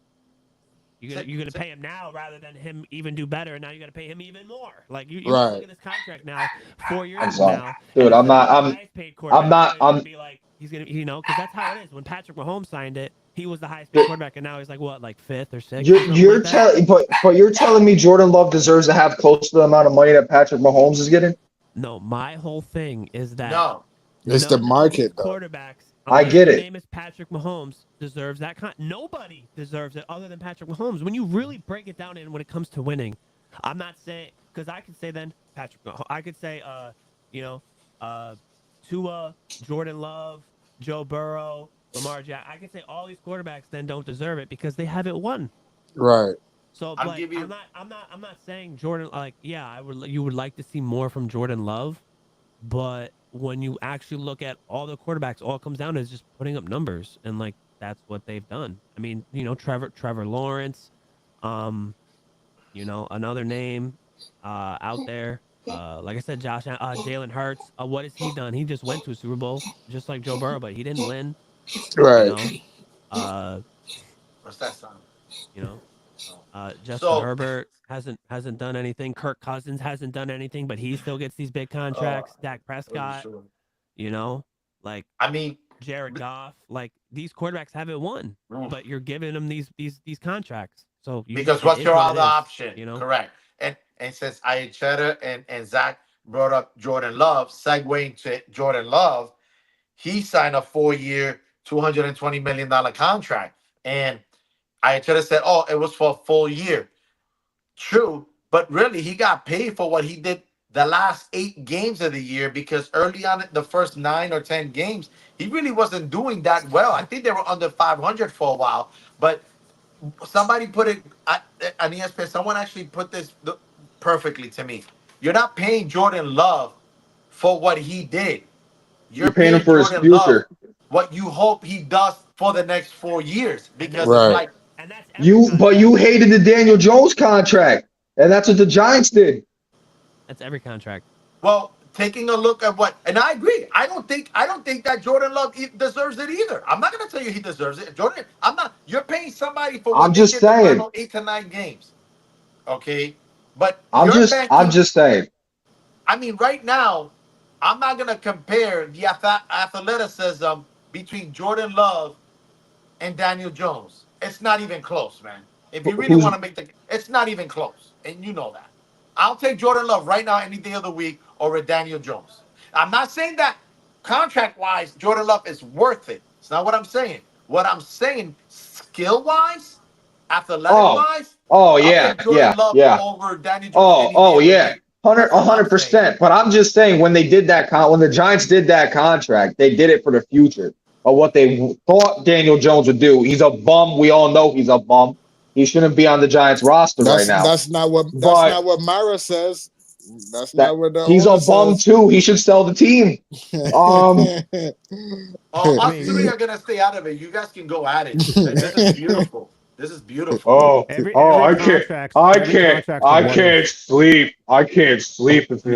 you're gonna pay him now rather than him even do better, and now you got to pay him even more. Like you Right. look at this contract now, 4 years I'm from sorry. now, Dude, and I'm he's not- gonna be I'm- the highest paid quarterback. I'm not- He's gonna I'm- be like he's gonna, because that's how it is. When Patrick Mahomes signed it, he was the highest paid quarterback, and now he's like what, like fifth or sixth? or something You're like that? telling, but you're telling me Jordan Love deserves to have close to the amount of money that Patrick Mahomes is getting? No, my whole thing is that No. It's the none of market, these though. quarterbacks. I unless get your it. Name is Patrick Mahomes deserves that. Nobody deserves it other than Patrick Mahomes. When you really break it down, and when it comes to winning, I'm not saying because I could say then Patrick. I could say Tua, Jordan Love, Joe Burrow, Lamar Jackson. I could say all these quarterbacks then don't deserve it because they haven't won. Right. So I'll like, give you- I'm not saying Jordan. Like, yeah, you would like to see more from Jordan Love, but when you actually look at all the quarterbacks, all it comes down to is just putting up numbers, and like that's what they've done. I mean, Trevor Lawrence, another name out there. Like I said, Jalen Hurts. What has he done? He just went to a Super Bowl, just like Joe Burrow, but he didn't win. Right. What's that sound? Justin So- Herbert hasn't done anything. Kirk Cousins hasn't done anything, but he still gets these big contracts. Dak Prescott, like I mean, Jared Goff, like these quarterbacks haven't won, but you're giving them these contracts. So because it what's is your what it other is, option? Correct. And since Cheddar and Zach brought up Jordan Love, segueing to Jordan Love, he signed a 4-year, $220 million contract. And Cheddar said, oh, it was for a full year. True, but really he got paid for what he did the last 8 games of the year, because early on the first 9 or 10 games, he really wasn't doing that well. I think they were under 500 for a while, but somebody put it on ESPN. Someone actually put this perfectly to me. You're not paying Jordan Love for what he did. You're paying him for his Jordan Love future. what you hope he does for the next 4 years, because Right. it's like, and that's every But you hated the Daniel Jones contract, and that's what the Giants did. that's every contract. well, taking a look at what, and I agree. I don't think that Jordan Love deserves it either. I'm not going to tell you he deserves it. Jordan, I'm not. You're paying somebody for what I'm they just did the saying. final 8 to 9 games. Okay, but I'm you're just banking- saying. I mean, right now, I'm not going to compare the athleticism between Jordan Love and Daniel Jones. It's not even close, man. If you really Who's- want to make it's not even close, and you know that. I'll take Jordan Love right now any day of the week over Daniel Jones. I'm not saying that contract-wise, Jordan Love is worth it. It's not what I'm saying. What I'm saying, skill-wise, athletic-wise, Oh I'll yeah, take Jordan Love yeah. over Daniel Jones. any Oh day of the yeah. week. That's what I'm 100%. But I'm just saying, when they did that, when the Giants did that contract, they did it for the future of what they thought Daniel Jones would do. He's a bum. We all know he's a bum. He shouldn't be on the Giants roster right now. That's not what Mara says. That's not what the He's a owner bum says. too. He should sell the team. Oh, us mean, three are gonna stay out of it. You guys can go at it. This is beautiful. This is beautiful. Oh, Every I can't, contract's every contract's a what if. sleep. I can't sleep if we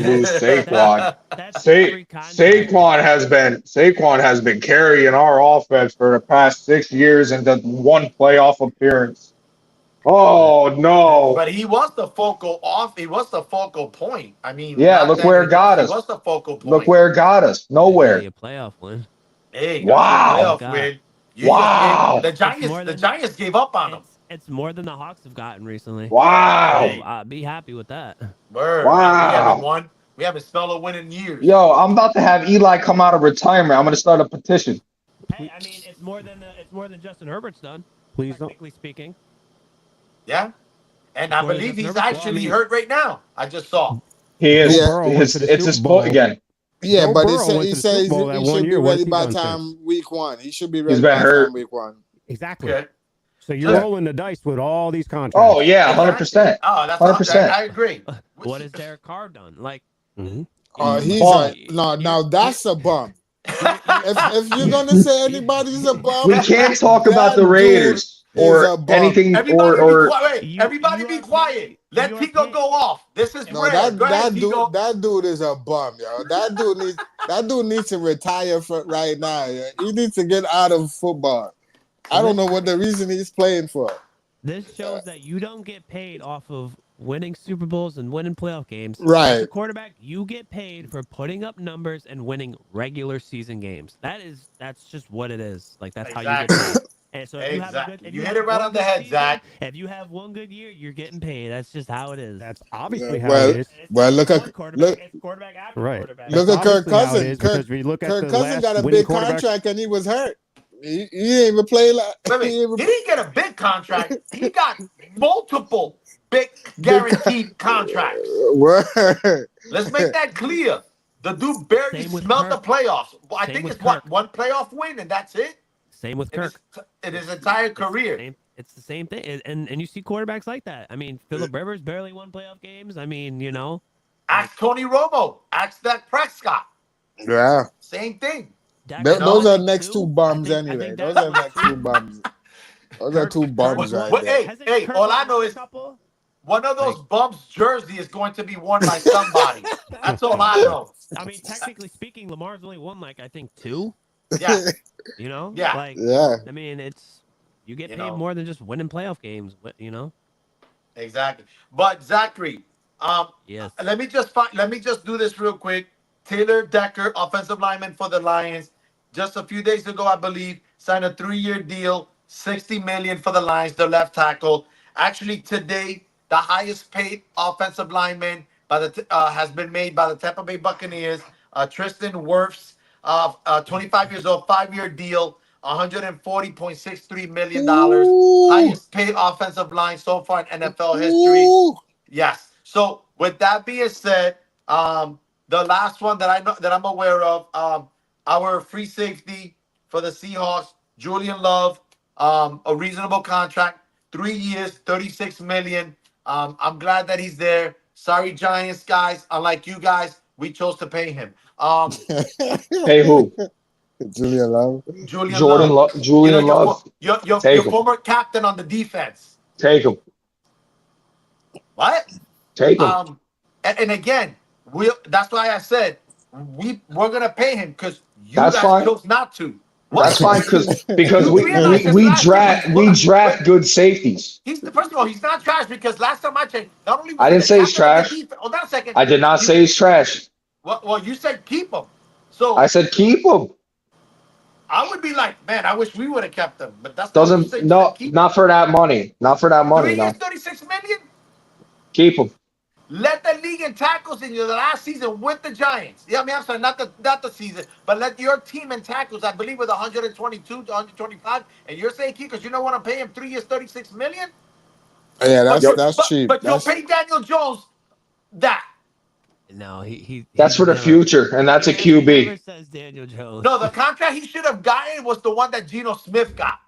lose Saquon. That's every contract. Saquon has been carrying our offense for the past 6 years and done one playoff appearance. Oh no! But he was the focal off. He was the focal point. I mean, Yeah, not look that where it got he us. was the focal point. Look where it got us. Hey, Nowhere. a playoff win. Hey, Wow. playoff win. Wow. The Giants. more The than- Giants gave up on him. It's more than the Hawks have gotten recently. Wow. So, be happy with that. Word. Wow. We haven't won. We haven't spelled a win in years. Yo, I'm about to have Eli come out of retirement. I'm gonna start a petition. Hey, I mean, it's more than Justin Herbert's done. Please don't. Technically speaking. Yeah. And I More than believe Justin he's Herbert. actually Well, I mean- hurt right now. I just saw. He is. Yeah. Burrow went to the It's his Super Bowl. foot again. Yeah, Joe but Burrow went he to the says Super Bowl that he one should be year. What's ready he by done time week 1. He should be ready He's by been hurt. time week 1. Exactly. Okay. So you're Yeah. rolling the dice with all these contracts. Oh yeah, 100%. Oh, that's 100%. I agree. What has Derek Carr done? Like, Mhm. He's But- now that's a bum. if you're gonna say anybody's a bum, We can't talk about the that Raiders dude is or a bum. anything Everybody or be quiet. You- Everybody you be are quiet. paid. Let You are Tico paid. go off. This is No, Brad. Go ahead, Tico. that dude is a bum, yo. That dude needs to retire for right now. Yo. He needs to get out of football. I don't know what the reason he's playing for. this shows that you don't get paid off of winning Super Bowls and winning playoff games. Right. As a quarterback, you get paid for putting up numbers and winning regular season games. That's just what it is. Like that's how you get Exactly. paid. And so if you have a Exactly. good, if You have hit it right one on the good head, season, Zach. If you have one good year, you're getting paid. That's just how it is. That's obviously Yeah, how well, it is. It's Well, not look one at- quarterback, look- it's quarterback after Right. quarterback. Look That's at Kirk obviously how it Cousins. is, because if you look at Kirk the Cousins last got a winning big quarterbacks- contract and he was hurt. He didn't even play like Wait a minute. he He didn't get a big contract. He got multiple big guaranteed contracts. Word. Let's make that clear. The dude barely Same with smelled the Kirk. playoffs. Well, I Same think with it's what, Kirk. one playoff win and that's it Same with in his, Kirk. in his entire career. It's the same thing, and you see quarterbacks like that. I mean, Philip Rivers barely won playoff games. I mean, you know, Ask Tony Romo. Ask Dak Prescott. Yeah. Same thing. Dak Those Prescott, are I think, next too. two bums I anyway. think Those Dak are next two bums. Those are two bums Kirk- right there. Hasn't Hey, Kirk all I won know a is- couple? One of those bums' jersey is going to be worn by somebody. That's all I know. I mean, technically speaking, Lamar's only won like I think 2. Yeah. You know, Yeah. Like, Yeah. I mean, you get You paid know. more than just winning playoff games. You know. Exactly. But Zachary, Yes. let me just do this real quick. Taylor Decker, offensive lineman for the Lions, just a few days ago, I believe, signed a 3-year deal, $60 million for the Lions, the left tackle. Actually, today, the highest paid offensive lineman has been made by the Tampa Bay Buccaneers, Tristan Wirfs, 25 years old, 5-year deal, $140.63 million. Ooh. Highest paid offensive line so far in NFL history. Ooh. Yes. So with that being said, the last one that I know that I'm aware of, our free safety for the Seahawks, Julian Love, a reasonable contract, 3 years, $36 million. I'm glad that he's there. Sorry, Giants guys. Unlike you guys, we chose to pay him. Hey, who? Julia Love. Julian Jordan Love. Love. Julian your, Love. your Take him. former captain on the defense. Take him. What? Take him. And again, that's why I said we're gonna pay him because you That's guys fine. chose not to. What? That's fine because You realize this we last year draft was- good safeties. First of all, he's not trash because last time I checked, not only was I he didn't the say he's captain of the trash. defense- Hold on a second. I did not say he's trash. Well, you said keep him. So I said keep him. I would be like, man, I wish we would have kept him. But that's not what you said. Doesn't You no said keep him. not for that money. Not for that 3 money. No, years, $36 million. keep him. Led the league in tackles in the last season with the Giants. Yeah, I mean, I'm sorry, not the season, but led your team in tackles, I believe, with 122 to 125. And you're saying, Key, because you don't want to pay him 3 years, $36 million? Yeah, But that's cheap. But you'll That's, pay Daniel Jones that. No, he That's for the never- future, and that's a he never QB. says Daniel Jones. No, the contract he should have gotten was the one that Geno Smith got.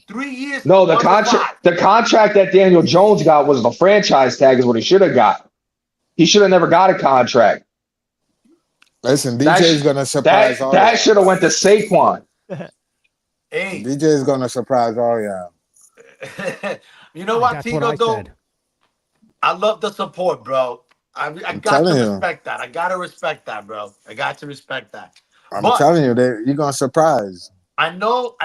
3 years. No, the 105. contract that Daniel Jones got was the franchise tag is what he should have got. He should have never got a contract. listen, That DJ is sh- gonna surprise all That y'all. should have went to Saquon. Hey, DJ is gonna surprise all y'all. You know what, That's what I Tigo? Though said. I love the support, bro. I I'm got to telling you. respect that. I got to respect that, bro. I got to respect that. I'm But telling you, you're gonna surprise. I know,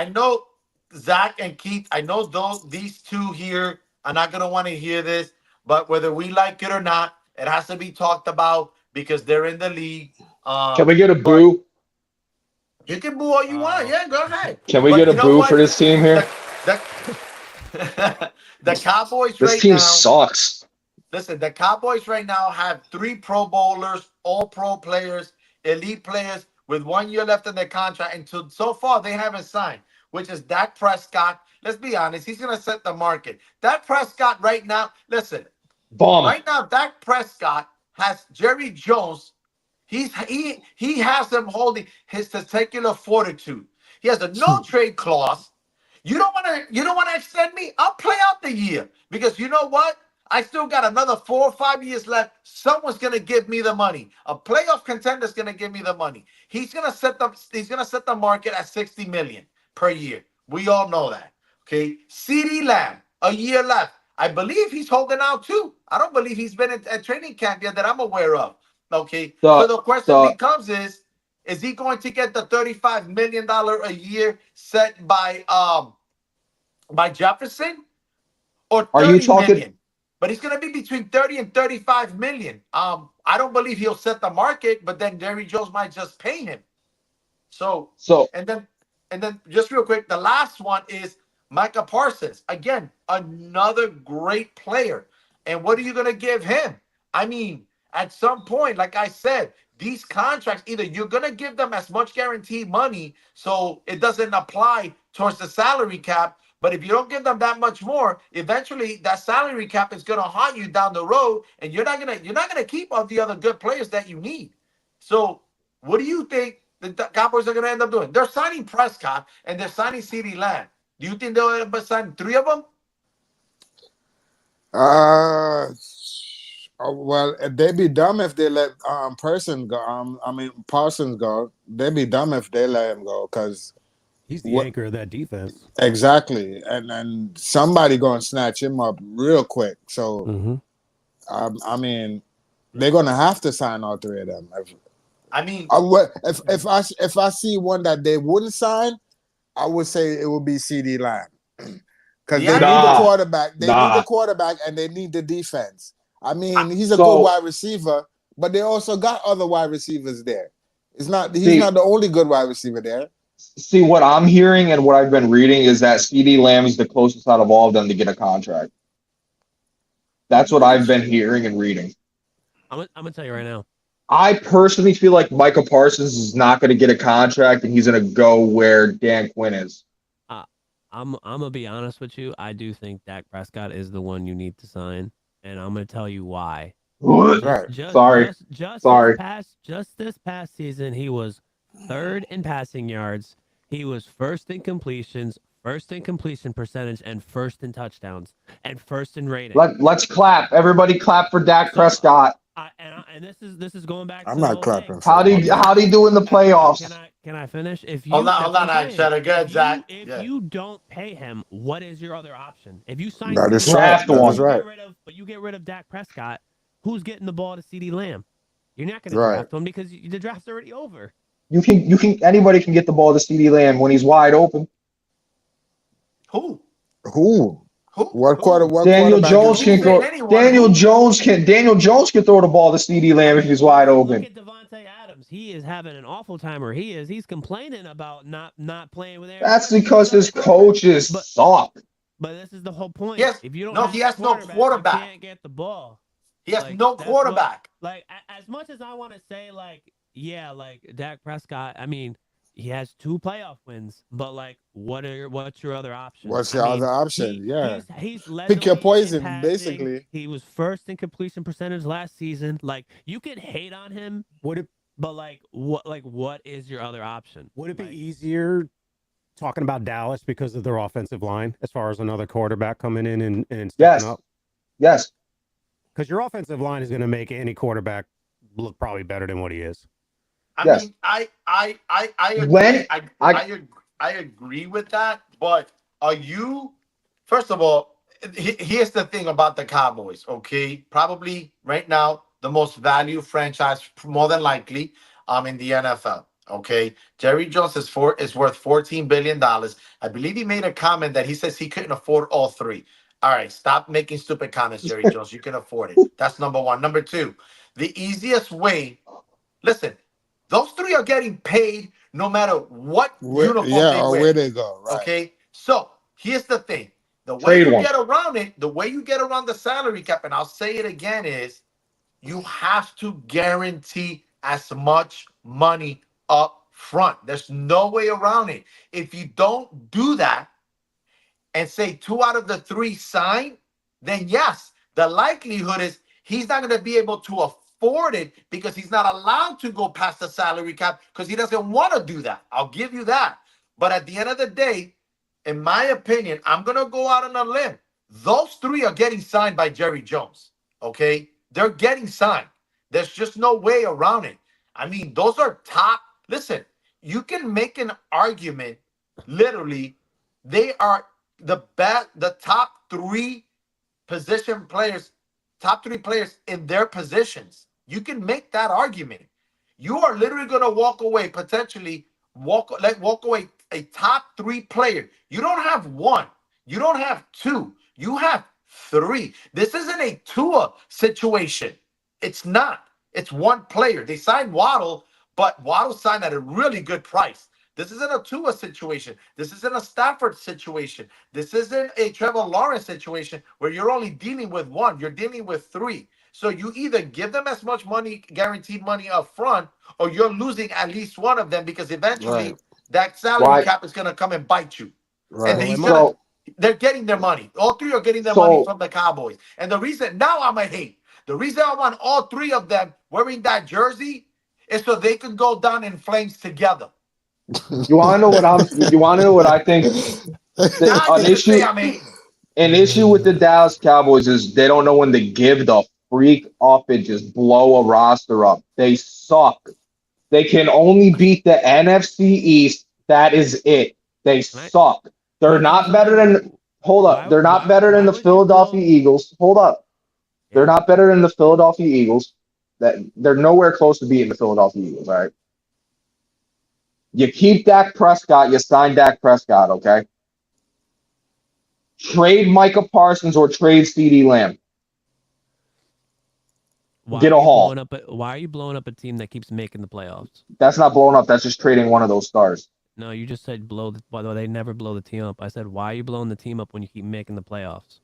Zach and Keith. I know these two here are not gonna want to hear this, but whether we like it or not, it has to be talked about because they're in the league. Can we get a But boo? you can boo all you want. Oh. Yeah, go ahead. Can we But get a you know boo for what? this team here? The, the Cowboys This right team now. sucks. Listen, the Cowboys right now have 3 Pro Bowlers, all pro players, elite players with 1 year left in their contract. And so far, they haven't signed, which is Dak Prescott. Let's be honest, he's going to set the market. Dak Prescott right now, listen, Bum. right now, Dak Prescott has Jerry Jones. He has him holding his testicular fortitude. He has a no trade clause. You don't want to extend me? I'll play out the year because you know what? I still got another 4 or 5 years left. Someone's gonna give me the money. A playoff contender's gonna give me the money. He's gonna set the market at 60 million per year. We all know that. Okay. CeeDee Lamb, a year left. I believe he's holding out too. I don't believe he's been at training camp yet that I'm aware of. Okay. So the question becomes is he going to get the $35 million a year set by Jefferson or Are you 30 talking? million? But he's going to be between 30 and 35 million. I don't believe he'll set the market, but then Jerry Jones might just pay him. So and then just real quick, the last one is Micah Parsons. Again, another great player. And what are you going to give him? I mean, at some point, like I said, these contracts, either you're going to give them as much guaranteed money so it doesn't apply towards the salary cap. But if you don't give them that much more, eventually that salary cap is going to haunt you down the road, and you're not gonna keep all the other good players that you need. So, what do you think the Cowboys are going to end up doing? They're signing Prescott and they're signing CeeDee Lamb. Do you think they'll end up signing 3 of them? Well, they'd be dumb if they let Parsons go. They'd be dumb if they let him go because He's the anchor of that defense. exactly, and somebody gonna snatch him up real quick. So, I mean, they're gonna have to sign all 3 of them. I mean, if I see one that they wouldn't sign, I would say it would be CeeDee Lamb because they need the quarterback. They need the quarterback and they need the defense. I mean, he's a good wide receiver, but they also got other wide receivers there. He's not the only good wide receiver there. See, what I'm hearing and what I've been reading is that CeeDee Lamb is the closest out of all of them to get a contract. That's what I've been hearing and reading. I'm gonna tell you right now. I personally feel like Micah Parsons is not going to get a contract, and he's going to go where Dan Quinn is. I'm gonna be honest with you. I do think Dak Prescott is the one you need to sign, and I'm gonna tell you why. Right. Just this past season, he was 3rd in passing yards. He was 1st in completions, 1st in completion percentage, and 1st in touchdowns, and 1st in rating. Let's clap. Everybody clap for Dak Prescott. And this is going back. I'm to not the whole clapping. thing. How'd he do in the playoffs? Can I finish? If you hold on, Cheddar. Good, Zach. If you don't pay him, what is your other option? If you sign That is draft right. one. That is right. but you get rid of Dak Prescott, who's getting the ball to CeeDee Lamb? You're not going to Right. draft him because the draft's already over. Anybody can get the ball to CeeDee Lamb when he's wide open. Who? What quarter? What Daniel quarterback Jones is- can throw. Daniel Jones can throw the ball to CeeDee Lamb if he's wide open. Look at Devontae Adams. He is having an awful timer. He's complaining about not playing with Aaron. That's because his coaches suck. But this is the whole point. Yes. If you don't No, have he a has no quarterback. you can't get the ball. He has Like, no that's quarterback. As much as I want to say, Dak Prescott, I mean, he has 2 playoff wins, but what's your other option? What's your other option? He's led Pick the your league in poison, passing. basically. He was 1st in completion percentage last season. You can hate on him, what is your other option? Would it be easier talking about Dallas because of their offensive line as far as another quarterback coming in and stepping up? Yes. Because your offensive line is going to make any quarterback look probably better than what he is. I Yes. mean, I agree. When- I agree with that. But are you First of all, here's the thing about the Cowboys. Okay, probably right now the most value franchise, more than likely, in the NFL. Okay, Jerry Jones is worth $14 billion. I believe he made a comment that he says he couldn't afford all three. All right, stop making stupid comments, Jerry Jones. You can afford it. That's number one. Number two, the easiest way. Listen, those three are getting paid no matter what uniform yeah, they or wear. where they go, right? Okay, so here's the thing: the way Trade you one. get around it, the way you get around the salary cap, and I'll say it again, is you have to guarantee as much money up front. There's no way around it. If you don't do that and say two out of the three sign, then yes, the likelihood is he's not going to be able to afford it because he's not allowed to go past the salary cap because he doesn't want to do that. I'll give you that. But at the end of the day, in my opinion, I'm going to go out on a limb. Those three are getting signed by Jerry Jones. Okay? They're getting signed. There's just no way around it. I mean, those are top. Listen, you can make an argument, literally, they are the top three position players, top three players in their positions. You can make that argument. You are literally going to walk away, potentially walk away a top three player. You don't have one. You don't have two. You have three. This isn't a Tua situation. It's not. It's one player. They signed Waddle, but Waddle signed at a really good price. This isn't a Tua situation. This isn't a Stafford situation. This isn't a Trevor Lawrence situation where you're only dealing with one. You're dealing with three. So you either give them as much money, guaranteed money up front, or you're losing at least one of them because eventually Right. that salary Why- cap is going to come and bite you. Right. And So they're getting their money. All three are getting their money from the Cowboys. And the reason now I'm a hate. The reason I want all three of them wearing that jersey is so they can go down in flames together. you want to know what You want to know what I think? Now An you can say issue. I'm hating. An issue with the Dallas Cowboys is they don't know when to give the freak up and just blow a roster up. They suck. They can only beat the NFC East. That is it. They suck. They're not better than. Hold up. They're not better than the Philadelphia Eagles. Hold up. They're not better than the Philadelphia Eagles. They're nowhere close to beating the Philadelphia Eagles. All right. You keep Dak Prescott. You sign Dak Prescott. Okay. Trade Micah Parsons or trade CeeDee Lamb. Get a haul. Why are you blowing up a team that keeps making the playoffs? That's not blowing up. That's just trading one of those stars. No, you just said by the way, they never blow the team up. I said, why are you blowing the team up when you keep making the playoffs?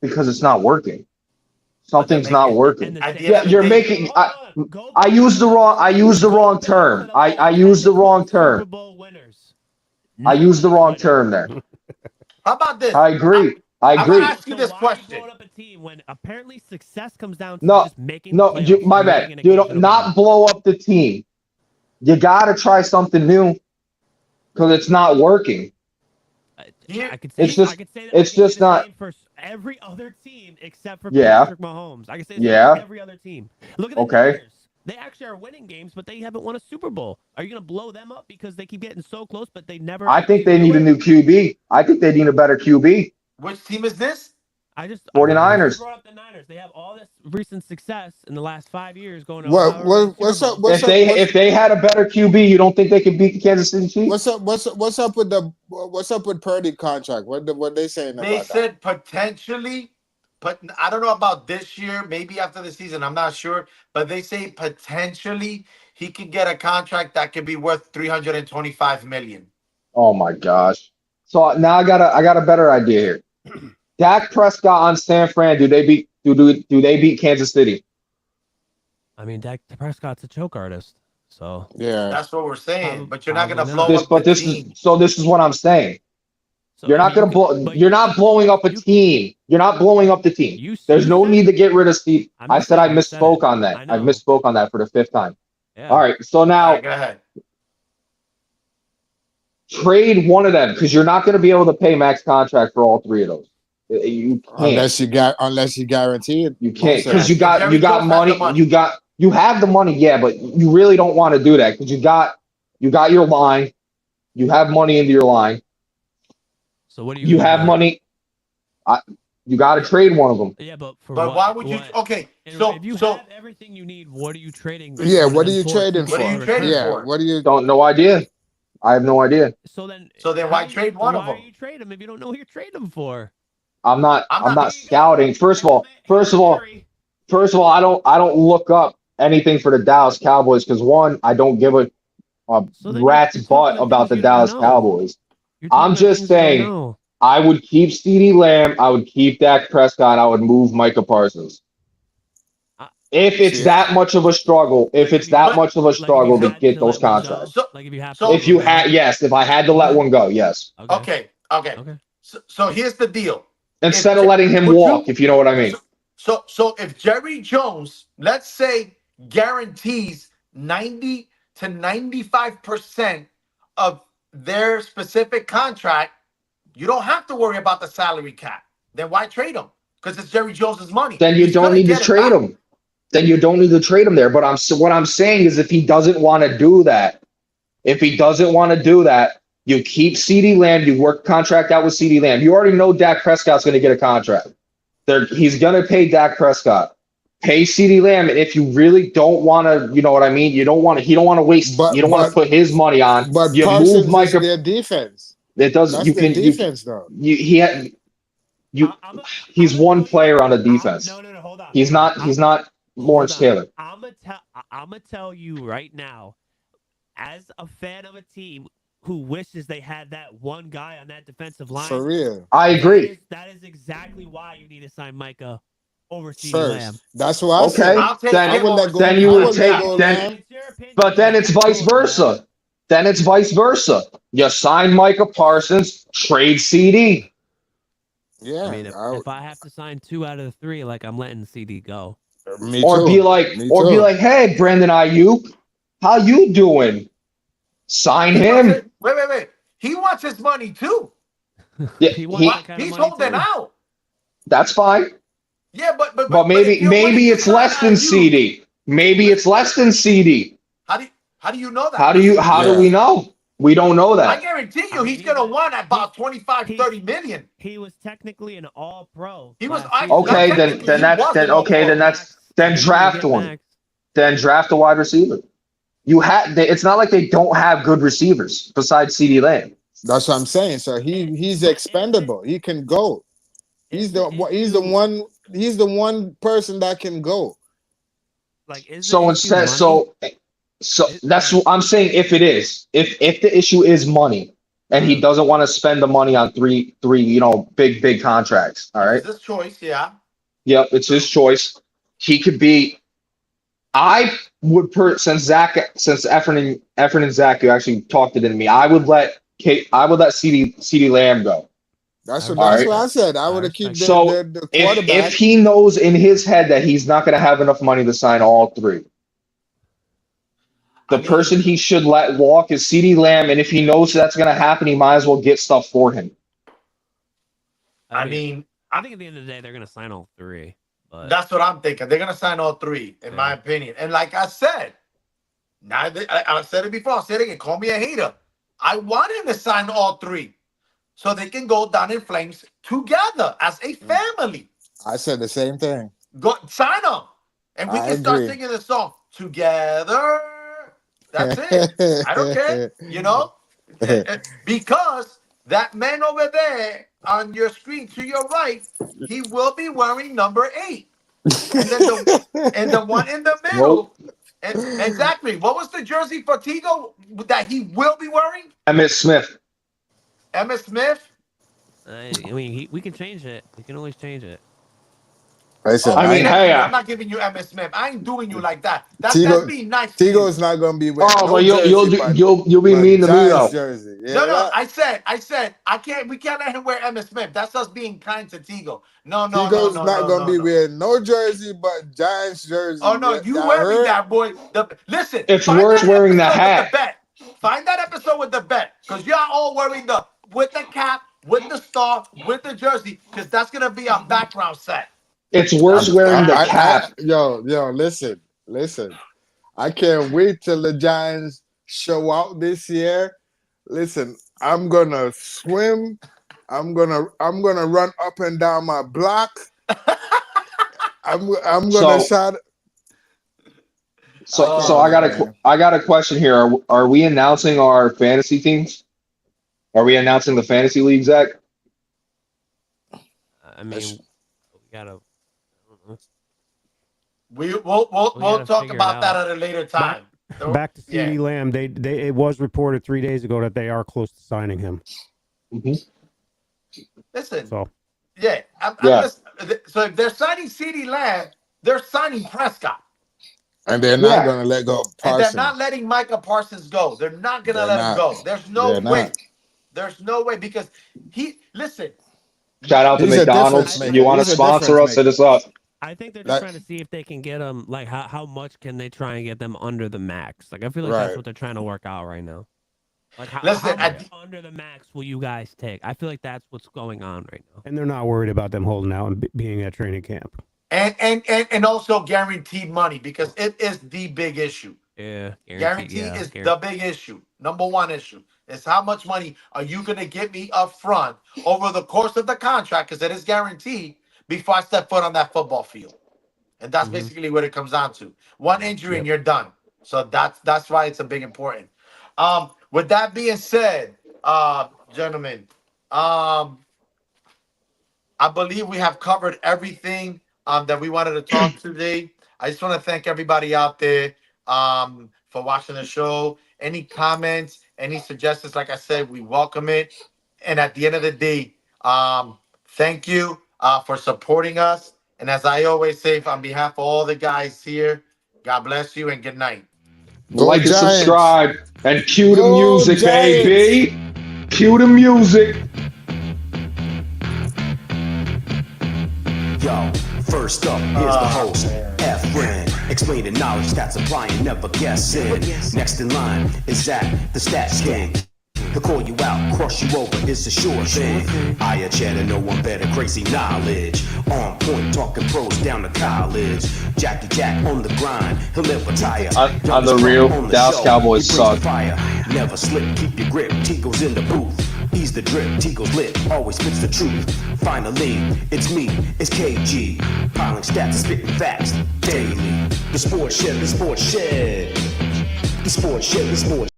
Because it's not working. Something's not working. Yeah, you're making. I used the wrong term. I used the wrong term. Super Bowl winners. I used the wrong term there. How about this? I agree. I'm gonna ask you this why are you question. blowing up a team when apparently success comes down to No, just making no, the playoffs, my making bad. an Dude, occasional not win? blow up the team. You got to try something new because it's not working. I could say, It's just- I could say that it's I could say just the not- same for every other team except for Yeah. Patrick Mahomes. I can say the same Yeah. for every other team. Look at the Okay. Niners. They actually are winning games, but they haven't won a Super Bowl. Are you going to blow them up because they keep getting so close, but they never? I think they need a new QB. I think they need a better QB. Which team is this? I just 49ers. I brought up the Niners. They have all this recent success in the last 5 years going to. What's up? If they had a better QB, you don't think they could beat the Kansas City Chiefs? What's up with Purdy contract? What they saying They about that? said potentially, but I don't know about this year. Maybe after the season, I'm not sure. But they say potentially he could get a contract that could be worth $325 million. Oh my gosh! So now I got a better idea here. Dak Prescott on San Fran. Do they beat Kansas City? I mean, Dak Prescott's a choke artist, so Yeah. That's what we're saying. Probably- But you're not going to probably blow not. up the team. This is what I'm saying. so You're not you gonna could- blow. but You're not blowing up a you- team. You're not blowing up the team. You There's no said need it. to get rid of Steve. I'm I not said I saying you said misspoke it. on that. I I know. misspoke on that for the 5th time. Yeah. All right. So All now right, go ahead. trade one of them because you're not going to be able to pay max contract for all three of those. You can't. Unless you guarantee it. You can't Yeah, because you got Jerry Jones has money. the money. You have the money, yeah, but you really don't want to do that because you got your line. You have money into your line. So what do you? You mean have by- money. You got to trade one of them. Yeah, but for But what? why would you? What? Okay, And so if you so have everything you need, what are you trading? Yeah, one of what are them you for trading to What are get you in trading return? Yeah, for? what do you? Don't no idea. I have no idea. So then, why how trade one of why them? are you trade them if you don't know who you're trading them for? I'm not. I'm I'm not- not Here you go. scouting. First of all, I don't look up anything for the Dallas Cowboys because one, I don't give a So then rat's you're talking butt to about things the you don't Dallas know. Cowboys. You're I'm talking to just things you don't saying, know. I would keep CeeDee Lamb. I would keep Dak Prescott. I would move Micah Parsons. If it's See, that much of a struggle, if it's that much of a struggle to get those contracts. So- Like if you have so- to If you let one had, go? yes, if I had to let one go, yes. Okay. Okay. So here's the deal. Instead If- of letting him would walk, you- if you know what I mean. So if Jerry Jones, let's say, guarantees 90 to 95% of their specific contract, you don't have to worry about the salary cap. Then why trade him? Because it's Jerry Jones's money. Then you He's don't gonna need to get it trade back. him. Then you don't need to trade him there. But what I'm saying is if he doesn't want to do that, you keep CeeDee Lamb, you work contract out with CeeDee Lamb. You already know Dak Prescott's going to get a contract. He's going to pay Dak Prescott. Pay CeeDee Lamb, and if you really don't want to, you know what I mean. He don't want to waste. But- you don't want to but- put his money on. but You Parsons move is Micah. their defense. It does. That's You their can. defense, though. He's one player on the defense. No, hold on. He's not Lawrence Taylor. I'm gonna tell you right now, as a fan of a team who wishes they had that one guy on that defensive line. For real. I agree. That is exactly why you need to sign Micah over CeeDee Lamb. First, that's what I Okay. said. I'll take Then- him I would over let go. then you I would let take- go then- Lamb. But then it's vice versa. You sign Micah Parsons, trade CD. Yeah, I mean, if I have to sign 2 out of the 3, like I'm letting CD go. me Or too. be like, Me or too. be like, hey, Brandon Ayuk, how you doing? Sign him. Wait. He wants his money too. Yeah, He wants that kind of He's money holding too. out. that's fine. Yeah, but But if maybe you're willing to it's sign less than Ayuk, CD. Maybe it's less than CD. How do you know that? How do Yeah. we know? We don't know I that. guarantee you, I mean, he's gonna want about 25, he- 30 million. He was technically an all-pro. He was- last I- season. Okay, Not then technically, then he that's wasn't then all okay, pro. then that's then Max. draft Get one. Max. Then draft a wide receiver. It's not like they don't have good receivers besides CD Lamb. That's what I'm saying. So he's expendable. He can go. He's the one person that can go. Like, is So the issue instead, money? so that's what I'm saying. If it is, if the issue is money, and he doesn't want to spend the money on three, big contracts. All right. It's his choice, yeah. Yep, it's his choice. He could be. I would since Efren and Zach, who actually talked it into me, I would let CD Lamb go. That's All what right. I said. I would have keep So, the quarterback. If he knows in his head that he's not going to have enough money to sign all 3, the person he should let walk is CD Lamb, and if he knows that's going to happen, he might as well get stuff for him. I mean, I think at the end of the day, they're gonna sign all 3. But that's what I'm thinking. They're gonna sign all 3, in my opinion. And like I said, I said it before. I'll say it again. Call me a hater. I want him to sign all 3, so they can go down in flames together as a family. I said the same thing. Go sign them, and we I can start agree. singing the song together. That's it. I don't care, because that man over there on your screen to your right, he will be wearing number 8, and then the one in the middle. And exactly, what was the jersey for Tigo that he will be wearing? Emmitt Smith. Emmitt Smith. I mean, we can change it. We can always change it. Listen, I mean, hey, I'm not giving you Emmitt Smith. I ain't doing you like that. That's Tigo- being nice. to you. Tigo's not gonna be wearing Oh, no but jersey, but- you'll be but mean to me Giants though. jersey. Yeah, No, that- I said, we can't let him wear Emmitt Smith. That's us being kind to Tigo. No. Tigo's not gonna be wearing no jersey but Giants jersey. Oh no, you wearing that, boy. Listen, It's find worse that wearing the episode hat. with the bet. Find that episode with the bet, because y'all all wearing with the cap, with the star, with the jersey, because that's gonna be our background set. It's worse wearing the cap. Yo, listen. I can't wait till the Giants show out this year. Listen, I'm gonna swim I'm gonna run up and down my block. I'm gonna shout. So I got a question here. Are we announcing our fantasy teams? Are we announcing the fantasy league, Zach? I mean, we gotta. We'll gotta talk figure it about that out. at a later time. Back to CeeDee Lamb. It was reported 3 days ago that they are close to signing him. Mm-hmm. Listen, So so if they're signing CeeDee Lamb, they're signing Prescott. And they're not gonna let go of Parsons. And they're not letting Micah Parsons go. They're not gonna let him go. There's no way. There's no way because listen. Shout out to McDonald's. You want to sponsor us? Hit us up. I think they're just trying to see if they can get them. Like, how much can they try and get them under the max? Like, I feel like that's what they're trying to work out right now. Like, how much under the max will you guys take? I feel like that's what's going on right now. And they're not worried about them holding out and being at training camp. And also guaranteed money because it is the big issue. Yeah, guaranteed is the big issue. Number one issue is how much money are you going to give me up front over the course of the contract, because it is guaranteed, before I step foot on that football field. And that's basically what it comes down to. One injury and you're done. So that's why it's a big important. With that being said, gentlemen, I believe we have covered everything that we wanted to talk today. I just want to thank everybody out there for watching the show. Any comments, any suggestions, like I said, we welcome it. And at the end of the day, thank you for supporting us. And as I always say, on behalf of all the guys here, God bless you and good night. Like and subscribe and cue the music, baby. Cue the music. Yo, first up, here's the host, Efren, explaining knowledge that's applying, never guessing. Next in line is Zach, the stats king. He'll call you out, cross you over, it's a sure thing. I a cheddar, no one better, crazy knowledge. On point, talking pros down to college. Jackie Jack on the grind, he'll never tire. On the real, Dallas Cowboys suck. Never slip, keep your grip, Tico's in the booth. Ease the drip, Tico's lit, always spits the truth. Finally, it's me, it's KG. Piling stats and spitting facts daily. The Sports Shed, the Sports Shed. The Sports Shed, the Sports